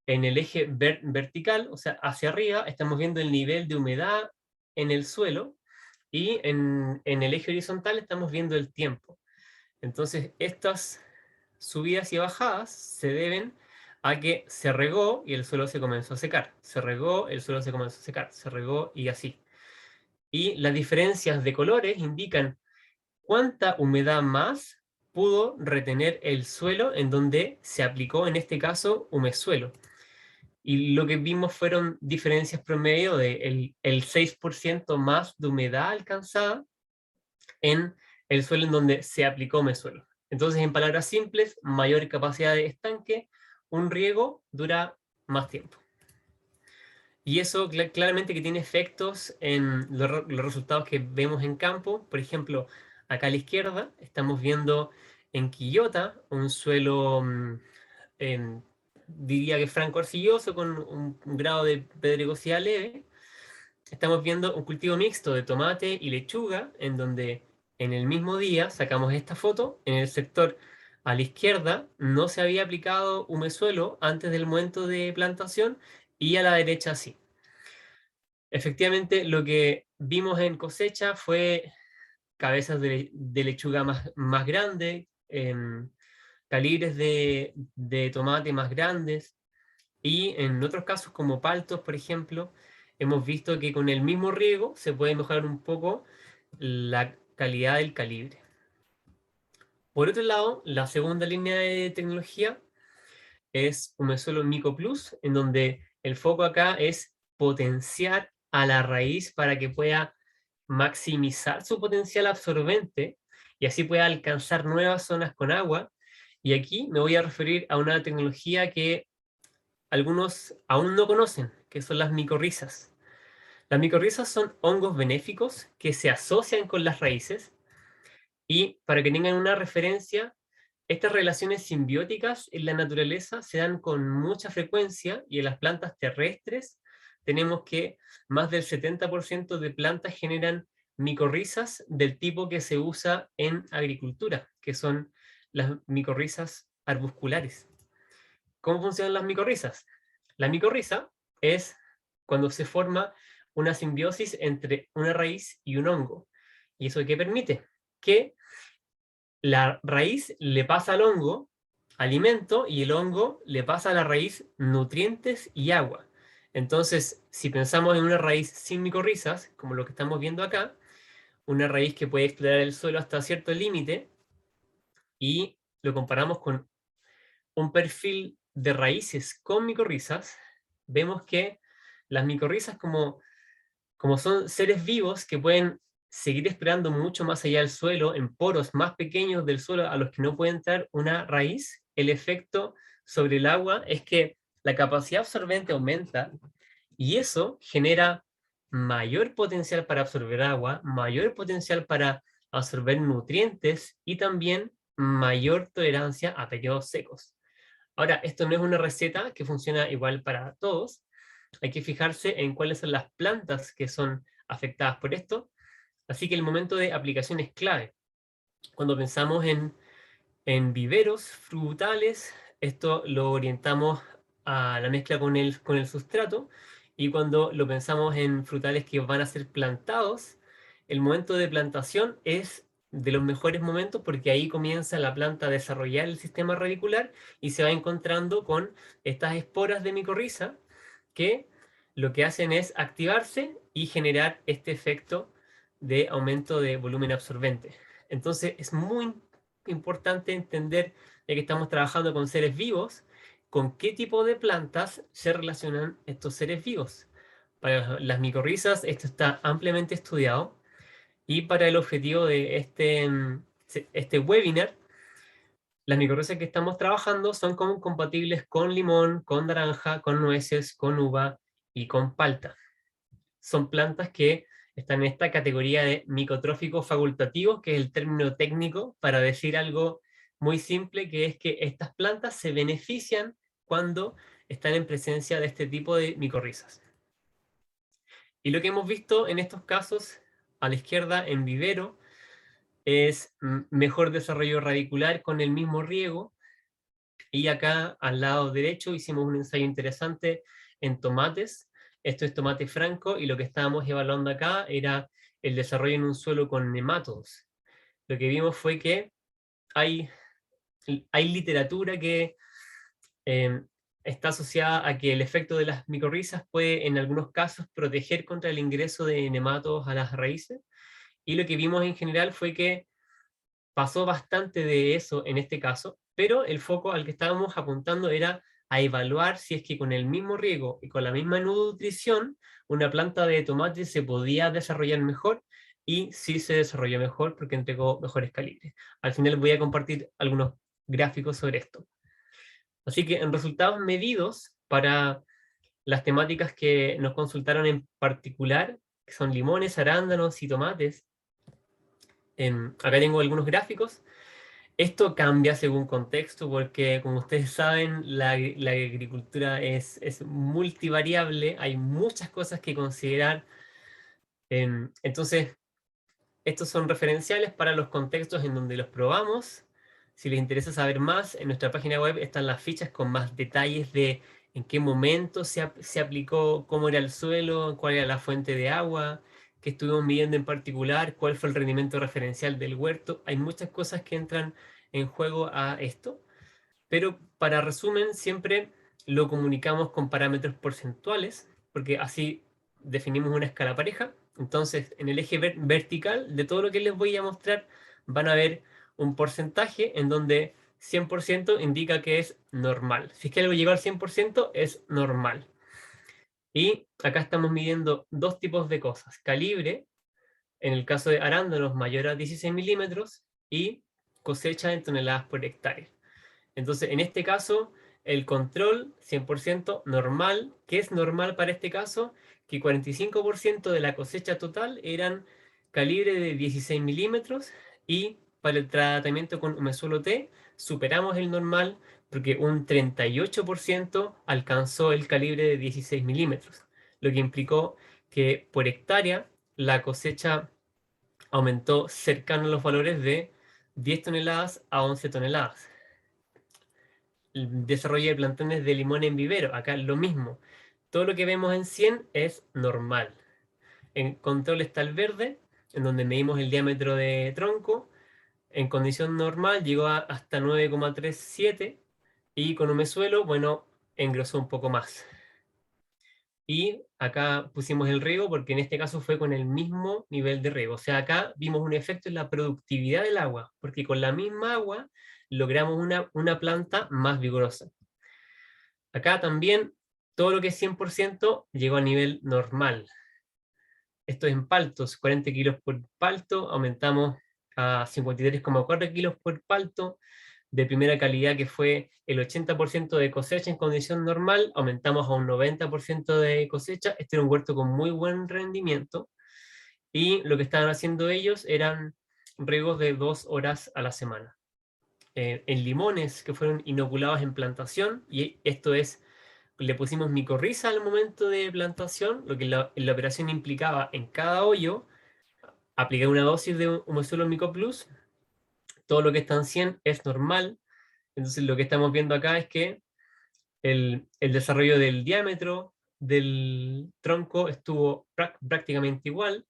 S3: en el eje vertical, o sea, hacia arriba, estamos viendo el nivel de humedad en el suelo, y en el eje horizontal estamos viendo el tiempo. Entonces, estas subidas y bajadas se deben a que se regó y el suelo se comenzó a secar. Se regó, el suelo se comenzó a secar. Se regó y así. Y las diferencias de colores indican cuánta humedad más pudo retener el suelo en donde se aplicó, en este caso, humesuelo. Y lo que vimos fueron diferencias promedio de el 6% más de humedad alcanzada en el suelo en donde se aplicó humesuelo. Entonces, en palabras simples, mayor capacidad de estanque, un riego dura más tiempo. Y eso claramente que tiene efectos en los resultados que vemos en campo. Por ejemplo, acá a la izquierda estamos viendo en Quillota un suelo, diría que franco-arcilloso, con un grado de pedregosidad leve. Estamos viendo un cultivo mixto de tomate y lechuga, en donde en el mismo día sacamos esta foto. En el sector a la izquierda no se había aplicado humesuelo antes del momento de plantación, y a la derecha sí. Efectivamente, lo que vimos en cosecha fue cabezas de lechuga más grandes, calibres de tomate más grandes, y en otros casos como paltos, por ejemplo, hemos visto que con el mismo riego se puede mejorar un poco la calidad del calibre. Por otro lado, la segunda línea de tecnología es Humesuelo Mico Plus, en donde el foco acá es potenciar a la raíz para que pueda maximizar su potencial absorbente y así pueda alcanzar nuevas zonas con agua. Y aquí me voy a referir a una tecnología que algunos aún no conocen, que son las micorrizas. Las micorrizas son hongos benéficos que se asocian con las raíces, y para que tengan una referencia, estas relaciones simbióticas en la naturaleza se dan con mucha frecuencia, y en las plantas terrestres tenemos que más del 70% de plantas generan micorrizas del tipo que se usa en agricultura, que son las micorrizas arbusculares. ¿Cómo funcionan las micorrizas? La micorriza es cuando se forma una simbiosis entre una raíz y un hongo. ¿Y eso qué permite? Que la raíz le pasa al hongo alimento, y el hongo le pasa a la raíz nutrientes y agua. Entonces, si pensamos en una raíz sin micorrizas, como lo que estamos viendo acá, una raíz que puede explorar el suelo hasta cierto límite, y lo comparamos con un perfil de raíces con micorrizas, vemos que las micorrizas, como son seres vivos que pueden seguir explorando mucho más allá del suelo, en poros más pequeños del suelo a los que no puede entrar una raíz, el efecto sobre el agua es que la capacidad absorbente aumenta, y eso genera mayor potencial para absorber agua, mayor potencial para absorber nutrientes, y también mayor tolerancia a periodos secos. Ahora, esto no es una receta que funciona igual para todos. Hay que fijarse en cuáles son las plantas que son afectadas por esto. Así que el momento de aplicación es clave. Cuando pensamos en viveros frutales, esto lo orientamos a la mezcla con el sustrato, y cuando lo pensamos en frutales que van a ser plantados, el momento de plantación es de los mejores momentos porque ahí comienza la planta a desarrollar el sistema radicular y se va encontrando con estas esporas de micorriza que lo que hacen es activarse y generar este efecto de aumento de volumen absorbente. Entonces es muy importante entender, ya que estamos trabajando con seres vivos, con qué tipo de plantas se relacionan estos seres vivos. Para las micorrizas esto está ampliamente estudiado, y para el objetivo de este webinar, las micorrizas que estamos trabajando son compatibles con limón, con naranja, con nueces, con uva y con palta. Son plantas que están en esta categoría de micotróficos facultativos, que es el término técnico para decir algo muy simple, que es que estas plantas se benefician cuando están en presencia de este tipo de micorrizas. Y lo que hemos visto en estos casos, a la izquierda en vivero, es mejor desarrollo radicular con el mismo riego, y acá al lado derecho hicimos un ensayo interesante en tomates. Esto es tomate franco, y lo que estábamos evaluando acá era el desarrollo en un suelo con nematodos. Lo que vimos fue que hay literatura que está asociada a que el efecto de las micorrizas puede en algunos casos proteger contra el ingreso de nematodos a las raíces, y lo que vimos en general fue que pasó bastante de eso en este caso, pero el foco al que estábamos apuntando era a evaluar si es que con el mismo riego y con la misma nutrición una planta de tomate se podía desarrollar mejor, y sí se desarrolló mejor porque entregó mejores calibres. Al final voy a compartir algunos gráficos sobre esto. Así que en resultados medidos para las temáticas que nos consultaron en particular, que son limones, arándanos y tomates, acá tengo algunos gráficos. Esto cambia según contexto porque, como ustedes saben, la agricultura es multivariable, hay muchas cosas que considerar. Entonces, estos son referenciales para los contextos en donde los probamos. Si les interesa saber más, en nuestra página web están las fichas con más detalles de en qué momento se aplicó, cómo era el suelo, cuál era la fuente de agua, qué estuvimos midiendo en particular, cuál fue el rendimiento referencial del huerto. Hay muchas cosas que entran en juego a esto, pero para resumen siempre lo comunicamos con parámetros porcentuales, porque así definimos una escala pareja. Entonces, en el eje vertical de todo lo que les voy a mostrar, van a ver un porcentaje en donde 100% indica que es normal. Si es que algo llegó al 100%, es normal. Y acá estamos midiendo dos tipos de cosas. Calibre, en el caso de arándanos, mayor a 16 milímetros, y cosecha en toneladas por hectárea. Entonces, en este caso, el control 100% normal. ¿Qué es normal para este caso? Que 45% de la cosecha total eran calibre de 16 milímetros, y para el tratamiento con humesuelo T superamos el normal porque un 38% alcanzó el calibre de 16 milímetros, lo que implicó que por hectárea la cosecha aumentó cercano a los valores de 10 toneladas a 11 toneladas. El desarrollo de plantones de limón en vivero, acá lo mismo. Todo lo que vemos en 100 es normal. En control está el verde, en donde medimos el diámetro de tronco. En condición normal llegó hasta 9,37, y con humesuelo, bueno, engrosó un poco más. Y acá pusimos el riego porque en este caso fue con el mismo nivel de riego. O sea, acá vimos un efecto en la productividad del agua, porque con la misma agua logramos una planta más vigorosa. Acá también todo lo que es 100% llegó a nivel normal. Esto es en paltos, 40 kilos por palto, aumentamos a 53,4 kilos por palto. De primera calidad, que fue el 80% de cosecha en condición normal, aumentamos a un 90% de cosecha. Este era un huerto con muy buen rendimiento, y lo que estaban haciendo ellos eran riegos de 2 horas a la semana. En limones que fueron inoculados en plantación, y esto es, le pusimos micorriza al momento de plantación, lo que la operación implicaba en cada hoyo aplicar una dosis de Humesuelo Mico Plus. Todo lo que está en 100 es normal. Entonces lo que estamos viendo acá es que el desarrollo del diámetro del tronco estuvo prácticamente igual.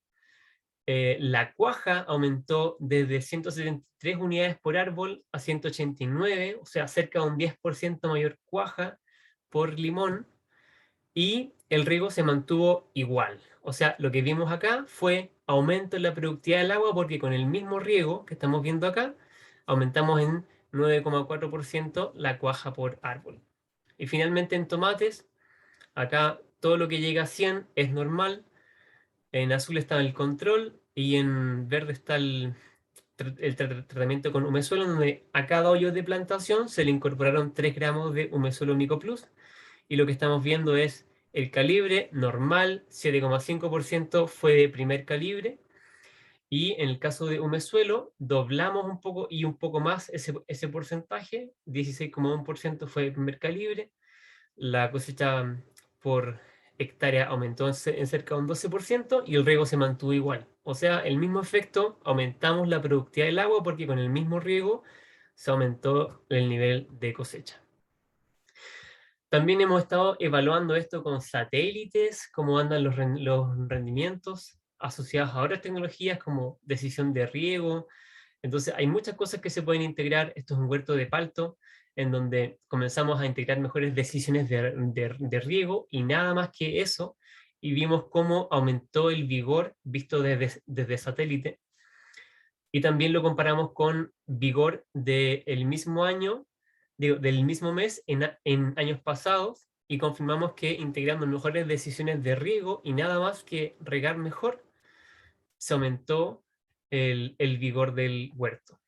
S3: La cuaja aumentó desde 173 unidades por árbol a 189, o sea, cerca de un 10% mayor cuaja por limón, y el riego se mantuvo igual. O sea, lo que vimos acá fue aumento en la productividad del agua, porque con el mismo riego que estamos viendo acá, aumentamos en 9,4% la cuaja por árbol. Y finalmente en tomates, acá todo lo que llega a 100 es normal. En azul está el control y en verde está el tratamiento con Humesuelo, donde a cada hoyo de plantación se le incorporaron 3 gramos de Humesuelo Mico Plus. Y lo que estamos viendo es el calibre normal, 7,5% fue de primer calibre. Y en el caso de Humesuelo, doblamos un poco y un poco más ese porcentaje, 16,1% fue de primer calibre. La cosecha por hectárea aumentó en cerca de un 12% y el riego se mantuvo igual. O sea, el mismo efecto, aumentamos la productividad del agua porque con el mismo riego se aumentó el nivel de cosecha. También hemos estado evaluando esto con satélites, cómo andan los rendimientos asociados a otras tecnologías como decisión de riego. Entonces hay muchas cosas que se pueden integrar. Esto es un huerto de palto, en donde comenzamos a integrar mejores decisiones de riego y nada más que eso, y vimos cómo aumentó el vigor visto desde satélite. Y también lo comparamos con vigor del mismo año, del mismo mes en años pasados, y confirmamos que integrando mejores decisiones de riego y nada más que regar mejor, se aumentó el vigor del huerto.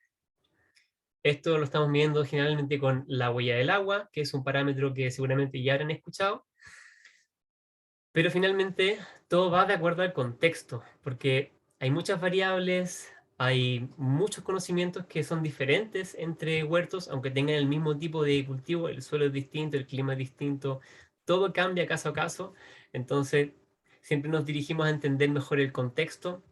S3: Esto lo estamos midiendo generalmente con la huella del agua, que es un parámetro que seguramente ya habrán escuchado. Pero finalmente todo va de acuerdo al contexto, porque hay muchas variables, hay muchos conocimientos que son diferentes entre huertos, aunque tengan el mismo tipo de cultivo, el suelo es distinto, el clima es distinto, todo cambia caso a caso. Entonces siempre nos dirigimos a entender mejor el contexto,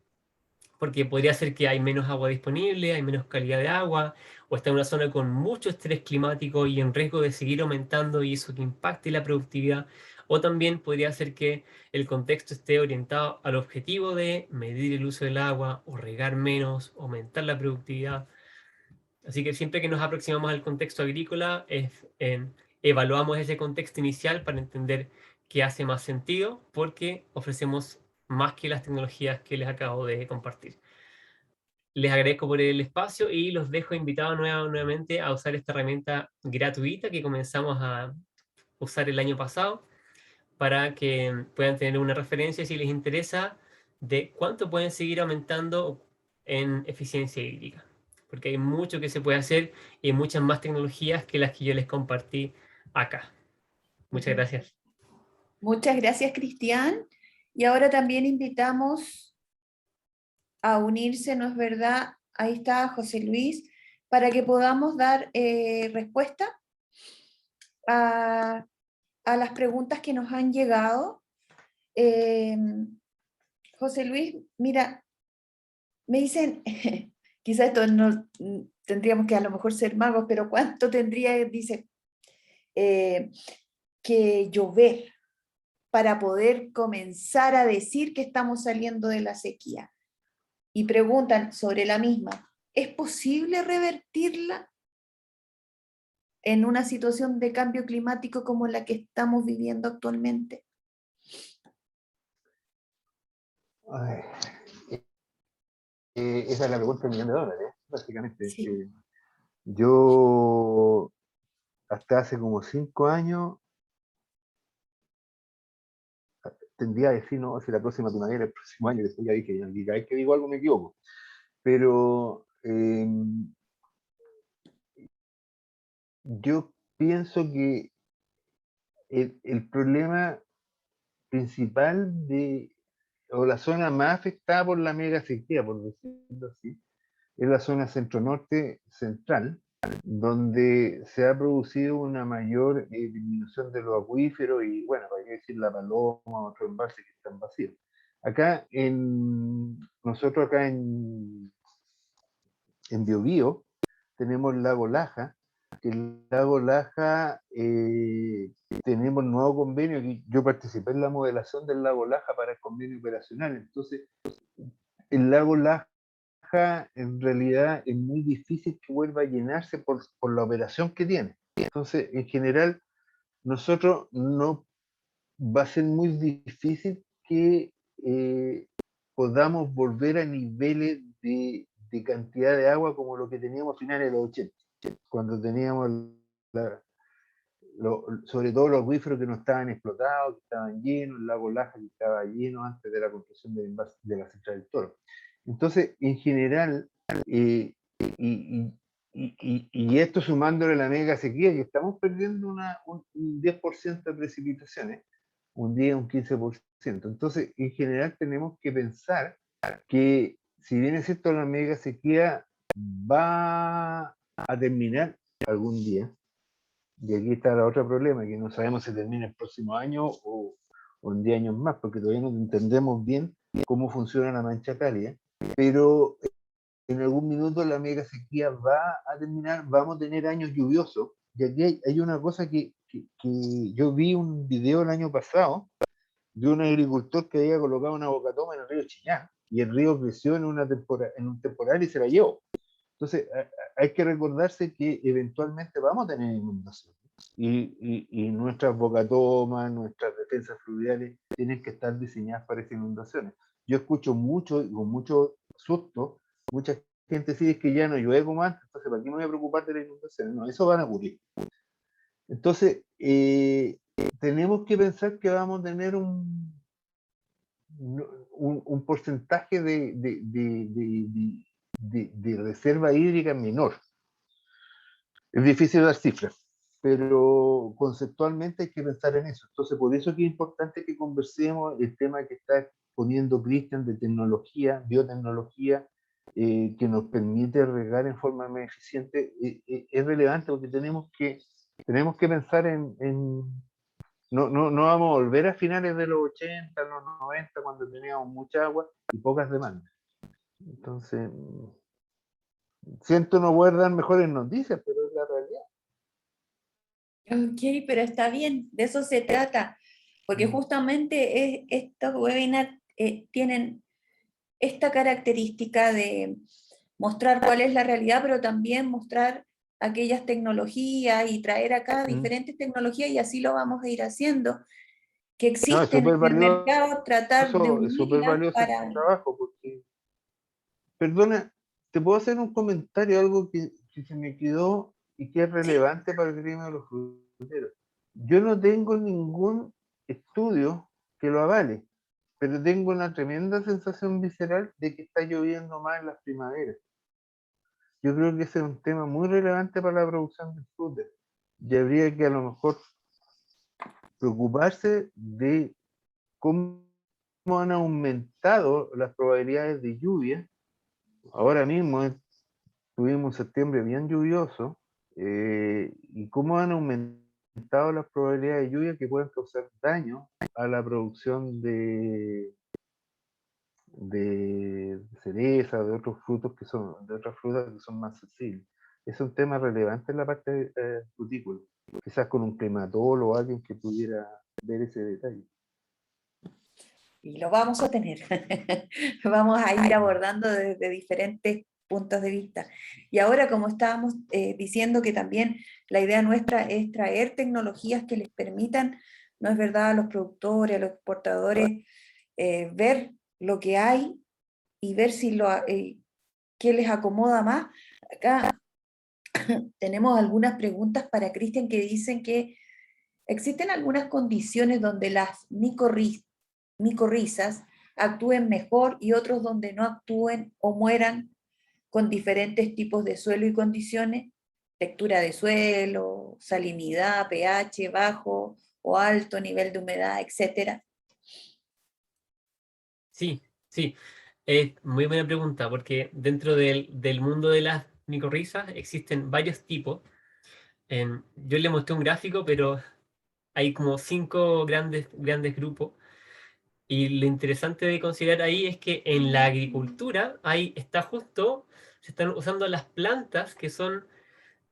S3: porque podría ser que hay menos agua disponible, hay menos calidad de agua, o está en una zona con mucho estrés climático y en riesgo de seguir aumentando y eso que impacte la productividad, o también podría ser que el contexto esté orientado al objetivo de medir el uso del agua, o regar menos, aumentar la productividad. Así que siempre que nos aproximamos al contexto agrícola, evaluamos ese contexto inicial para entender qué hace más sentido, porque ofrecemos más que las tecnologías que les acabo de compartir. Les agradezco por el espacio y los dejo invitados nuevamente a usar esta herramienta gratuita que comenzamos a usar el año pasado, para que puedan tener una referencia si les interesa de cuánto pueden seguir aumentando en eficiencia hídrica. Porque hay mucho que se puede hacer y muchas más tecnologías que las que yo les compartí acá. Muchas gracias.
S2: Muchas gracias, Cristian. Y ahora también invitamos a unirse, ¿no es verdad? Ahí está José Luis, para que podamos dar respuesta a las preguntas que nos han llegado. José Luis, mira, me dicen, quizás esto no tendríamos que a lo mejor ser magos, pero ¿cuánto tendría, dice, que llover para poder comenzar a decir que estamos saliendo de la sequía? Y preguntan sobre la misma, ¿es posible revertirla en una situación de cambio climático como la que estamos viviendo actualmente?
S4: Ay, esa es la pregunta del millón de dólares, básicamente.
S2: Sí.
S4: Yo, hasta hace como 5 años, tendría a decir, no, si la próxima primavera, el próximo año, después ya dije, ya, cada vez que digo algo me equivoco. Pero yo pienso que el problema principal o la zona más afectada por la mega sequía, por decirlo así, es la zona centro-norte central, donde se ha producido una mayor disminución de los acuíferos y, bueno, hay que decir la Paloma, otros embalses que están vacíos. Nosotros acá en Biobío tenemos el lago Laja, que el lago Laja tenemos un nuevo convenio, que yo participé en la modelación del lago Laja para el convenio operacional. Entonces, el lago Laja en realidad es muy difícil que vuelva a llenarse por la operación que tiene. Entonces, en general, nosotros no va a ser muy difícil que podamos volver a niveles de cantidad de agua como lo que teníamos a finales de los 80, cuando teníamos sobre todo los acuíferos que no estaban explotados, que estaban llenos, el lago Laja que estaba lleno antes de la construcción de la central del Toro. Entonces, en general, y esto sumándole la mega sequía, que estamos perdiendo un 10% de precipitaciones, un 10, un 15%. Entonces, en general tenemos que pensar que, si bien es cierto, la mega sequía va a terminar algún día, y aquí está el otro problema, que no sabemos si termina el próximo año o en 10 años más, porque todavía no entendemos bien cómo funciona la mancha cálida, pero en algún minuto la mega sequía va a terminar, vamos a tener años lluviosos, y aquí hay una cosa que yo vi un video el año pasado de un agricultor que había colocado una bocatoma en el río Chillán, y el río creció en un temporal y se la llevó. Entonces, hay que recordarse que eventualmente vamos a tener inundaciones, y nuestras bocatomas, nuestras defensas fluviales tienen que estar diseñadas para esas inundaciones. Yo escucho mucho, y con mucho susto, mucha gente dice que ya no llueve como antes, entonces ¿para qué me voy a preocupar de las inundaciones? No, eso van a ocurrir. Entonces, tenemos que pensar que vamos a tener un porcentaje de reserva hídrica menor. Es difícil dar cifras, pero conceptualmente hay que pensar en eso. Entonces, por eso es que es importante que conversemos el tema que está poniendo Cristian de tecnología, biotecnología, que nos permite regar en forma más eficiente. Es relevante porque tenemos que pensar no vamos a volver a finales de los 80, los 90, cuando teníamos mucha agua y pocas demandas. Entonces, siento no poder dar mejores noticias, pero es la realidad.
S2: Ok, pero está bien, de eso se trata, porque justamente estos webinars tienen esta característica de mostrar cuál es la realidad, pero también mostrar aquellas tecnologías y traer acá diferentes tecnologías, y así lo vamos a ir haciendo, que existen en el mercado, tratar de
S4: es súper
S2: unirlas
S4: valioso
S2: para...
S4: este trabajo, porque, perdona, ¿te puedo hacer un comentario, algo que se me quedó y que es relevante para el gremio de los fruteros? Yo no tengo ningún estudio que lo avale, pero tengo una tremenda sensación visceral de que está lloviendo más en las primaveras. Yo creo que ese es un tema muy relevante para la producción de fruta, y habría que a lo mejor preocuparse de cómo han aumentado las probabilidades de lluvia. Ahora mismo tuvimos un septiembre bien lluvioso, y cómo han aumentado las probabilidades de lluvia que pueden causar daño a la producción de cereza, de otros frutos de otras frutas que son más sensibles. Es un tema relevante en la parte frutícola. Quizás con un climatólogo o alguien que pudiera ver ese detalle.
S2: Y lo vamos a tener. Vamos a ir abordando desde diferentes puntos de vista. Y ahora, como estábamos diciendo, que también la idea nuestra es traer tecnologías que les permitan, no es verdad, a los productores, a los exportadores, ver lo que hay y ver si qué les acomoda más. Acá tenemos algunas preguntas para Cristian que dicen que existen algunas condiciones donde las micorrizas actúen mejor y otros donde no actúen o mueran con diferentes tipos de suelo y condiciones, textura de suelo, salinidad, pH bajo o alto, nivel de humedad, etc.
S3: Sí, sí. Muy buena pregunta, porque dentro del mundo de las micorrizas existen varios tipos. Yo le mostré un gráfico, pero hay como 5 grandes grupos. Y lo interesante de considerar ahí es que en la agricultura, ahí está justo, se están usando las plantas que son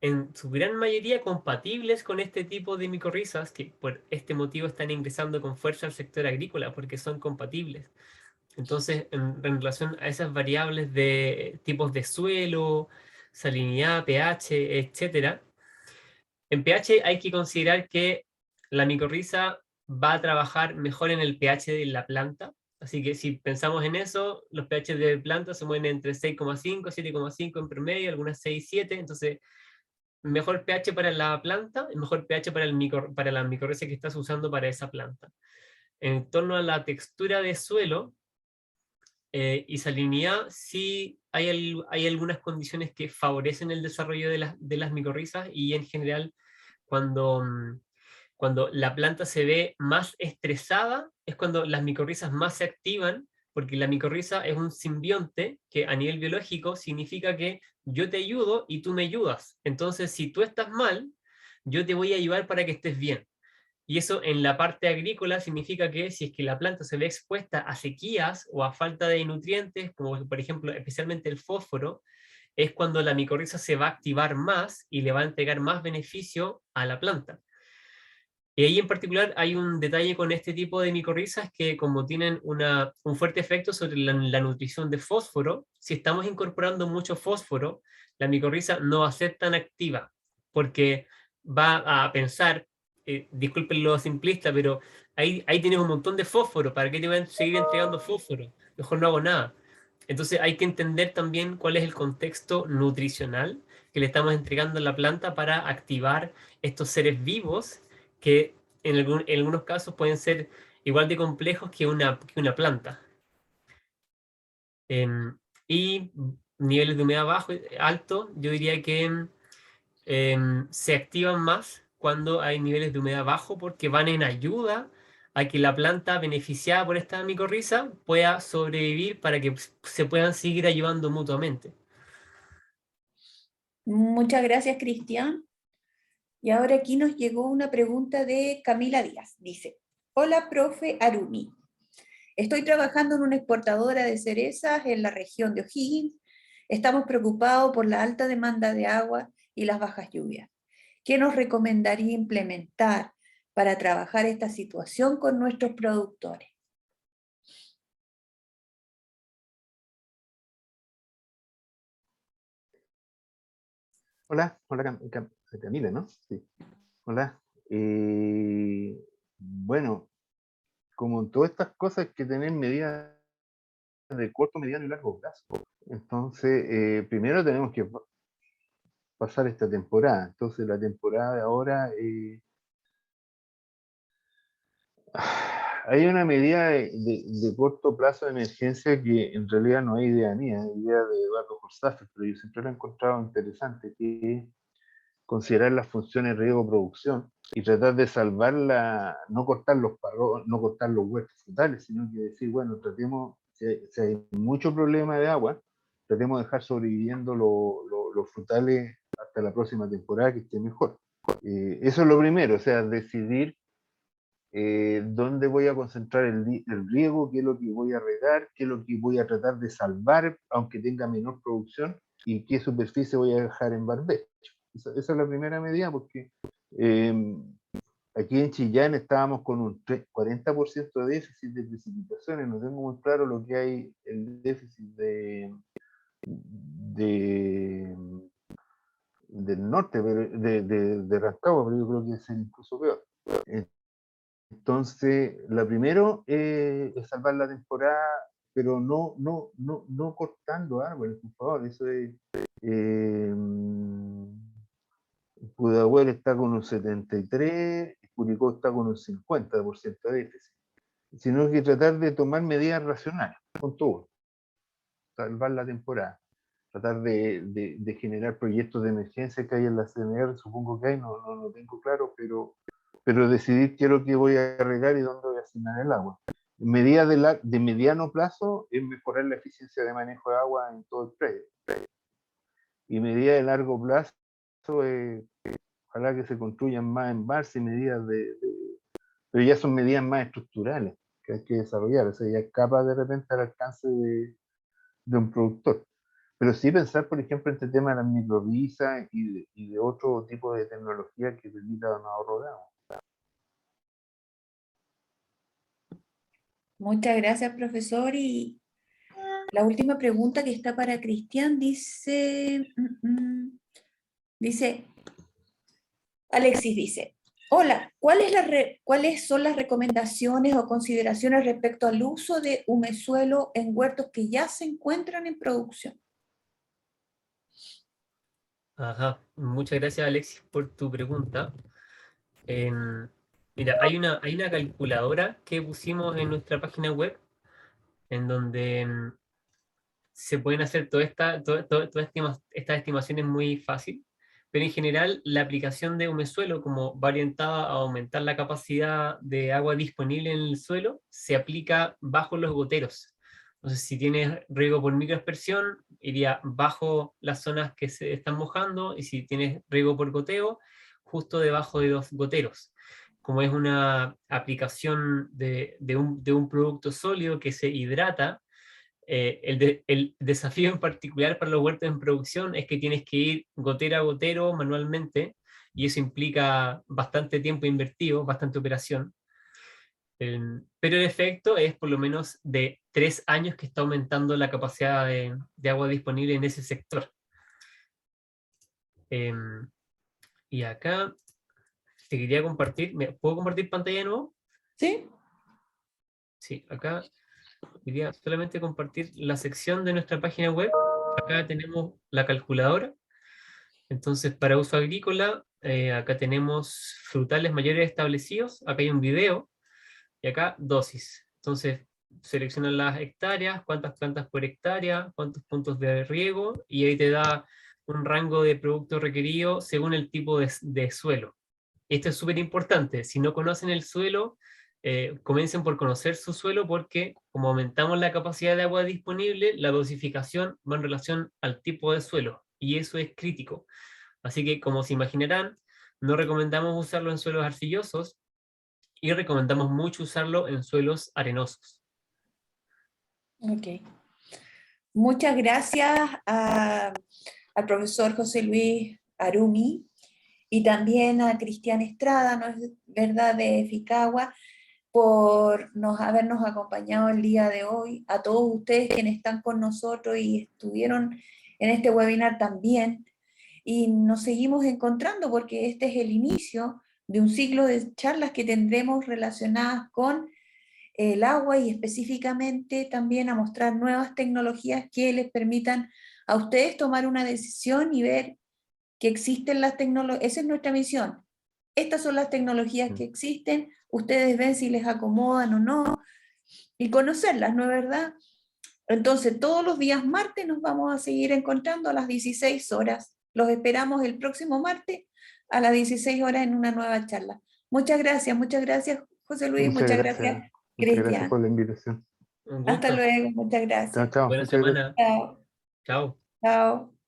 S3: en su gran mayoría compatibles con este tipo de micorrizas, que por este motivo están ingresando con fuerza al sector agrícola, porque son compatibles. Entonces, en relación a esas variables de tipos de suelo, salinidad, pH, etcétera, en pH hay que considerar que la micorriza va a trabajar mejor en el pH de la planta. Así que si pensamos en eso, los pH de planta se mueven entre 6,5, 7,5 en promedio, algunas 6, 7. Entonces, mejor pH para la planta y mejor pH para la micorriza que estás usando para esa planta. En torno a la textura de suelo y salinidad, sí hay algunas condiciones que favorecen el desarrollo de las micorrizas, y en general cuando la planta se ve más estresada es cuando las micorrizas más se activan, porque la micorriza es un simbionte que a nivel biológico significa que yo te ayudo y tú me ayudas. Entonces, si tú estás mal, yo te voy a ayudar para que estés bien. Y eso en la parte agrícola significa que si es que la planta se ve expuesta a sequías o a falta de nutrientes, como por ejemplo especialmente el fósforo, es cuando la micorriza se va a activar más y le va a entregar más beneficio a la planta. Y ahí en particular hay un detalle con este tipo de micorrizas que, como tienen un fuerte efecto sobre la nutrición de fósforo, si estamos incorporando mucho fósforo, la micorriza no va a ser tan activa, porque va a pensar, disculpen lo simplista, pero ahí tienes un montón de fósforo, ¿para qué te van a seguir entregando fósforo? Mejor no hago nada. Entonces hay que entender también cuál es el contexto nutricional que le estamos entregando a la planta para activar estos seres vivos que en algunos casos pueden ser igual de complejos que una planta. Y niveles de humedad bajo, alto, yo diría que se activan más cuando hay niveles de humedad bajo, porque van en ayuda a que la planta beneficiada por esta micorriza pueda sobrevivir para que se puedan seguir ayudando mutuamente.
S2: Muchas gracias, Cristian. Y ahora aquí nos llegó una pregunta de Camila Díaz. Dice, hola, profe Arumi. Estoy trabajando en una exportadora de cerezas en la región de O'Higgins. Estamos preocupados por la alta demanda de agua y las bajas lluvias. ¿Qué nos recomendaría implementar para trabajar esta situación con nuestros productores?
S4: Hola, hola Camila, ¿no? Sí. Hola. Bueno, como en todas estas cosas hay que tener medidas de corto, mediano y largo plazo. Entonces, primero tenemos que pasar esta temporada. Entonces, la temporada de ahora, hay una medida de corto plazo de emergencia que en realidad no es idea mía, es idea de Eduardo Horsaffer, pero yo siempre lo he encontrado interesante, que es considerar las funciones riego-producción y tratar de salvarla, no cortar los no cortar los huertos frutales, sino que decir, bueno, tratemos, si hay mucho problema de agua, tratemos de dejar sobreviviendo los frutales hasta la próxima temporada que esté mejor. Eso es lo primero, o sea, decidir dónde voy a concentrar el riego, qué es lo que voy a regar, qué es lo que voy a tratar de salvar, aunque tenga menor producción, y qué superficie voy a dejar en barbecho. Esa es la primera medida, porque aquí en Chillán estábamos con un 40% de déficit de precipitaciones. No tengo muy claro lo que hay el déficit del norte, de Rancagua, pero yo creo que es incluso peor. Entonces, la primero es salvar la temporada, pero no cortando árboles, por favor. Eso es. Pudahuel está con un 73, Curicó está con un 50% de déficit. Sino que tratar de tomar medidas racionales, con todo. Salvar la temporada. Tratar de generar proyectos de emergencia que hay en la CNR, supongo que hay, no tengo claro, pero decidir qué es lo que voy a regar y dónde voy a asignar el agua. Medida de mediano plazo es mejorar la eficiencia de manejo de agua en todo el predio. Y medida de largo plazo es ojalá que se construyan más embalses y medidas pero ya son medidas más estructurales. que hay que desarrollar, o sea, ya escapa de repente al alcance de un productor. Pero sí pensar, por ejemplo, en este tema de las microvisas y de otro tipo de tecnología que permita un ahorro de agua.
S2: Muchas gracias, profesor. Y la última pregunta que está para Cristian dice, dice, Alexis dice, hola, ¿cuáles son las recomendaciones o consideraciones respecto al uso de humesuelo en huertos que ya se encuentran en producción?
S3: Ajá, muchas gracias Alexis por tu pregunta. Mira, hay una calculadora que pusimos en nuestra página web en donde se pueden hacer todas estas estimaciones muy fácil, pero en general la aplicación de humesuelo como va orientada a aumentar la capacidad de agua disponible en el suelo, se aplica bajo los goteros. Entonces, si tienes riego por microaspersión, iría bajo las zonas que se están mojando, y si tienes riego por goteo, justo debajo de los goteros. Como es una aplicación de un producto sólido que se hidrata, el desafío en particular para los huertos en producción es que tienes que ir gotero a gotero manualmente, y eso implica bastante tiempo invertido, bastante operación. Pero el efecto es por lo menos de 3 años que está aumentando la capacidad de agua disponible en ese sector. Y acá te quería compartir, ¿puedo compartir pantalla de nuevo?
S2: ¿Sí?
S3: Sí, acá quería solamente compartir la sección de nuestra página web. Acá tenemos la calculadora. Entonces, para uso agrícola, acá tenemos frutales mayores establecidos. Acá hay un video. Y acá dosis. Entonces, seleccionan las hectáreas, cuántas plantas por hectárea, cuántos puntos de riego, y ahí te da un rango de producto requerido según el tipo de suelo. Esto es súper importante. Si no conocen el suelo, comiencen por conocer su suelo, porque como aumentamos la capacidad de agua disponible, la dosificación va en relación al tipo de suelo, y eso es crítico. Así que, como se imaginarán, no recomendamos usarlo en suelos arcillosos, y recomendamos mucho usarlo en suelos arenosos.
S2: Ok. Muchas gracias al profesor José Luis Arumi y también a Cristian Estrada, ¿no es verdad?, de Ficagua, por habernos acompañado el día de hoy, a todos ustedes quienes están con nosotros y estuvieron en este webinar también, y nos seguimos encontrando porque este es el inicio de un ciclo de charlas que tendremos relacionadas con el agua, y específicamente también a mostrar nuevas tecnologías que les permitan a ustedes tomar una decisión y ver que existen las tecnologías. Esa es nuestra misión. Estas son las tecnologías que existen, ustedes ven si les acomodan o no, y conocerlas, ¿no es verdad? Entonces, todos los días martes nos vamos a seguir encontrando a las 16 horas. Los esperamos el próximo martes a las 16 horas en una nueva charla. Muchas gracias, José Luis, muchas gracias,
S4: Muchas gracias por
S2: Cristian.
S4: la invitación.
S3: Un
S2: Hasta
S3: gusto.
S2: luego, muchas
S4: Chao,
S2: gracias.
S4: chao.
S3: Buena
S4: Muchas gracias.
S3: semana.
S2: Chao.
S3: Chao.
S2: Chao.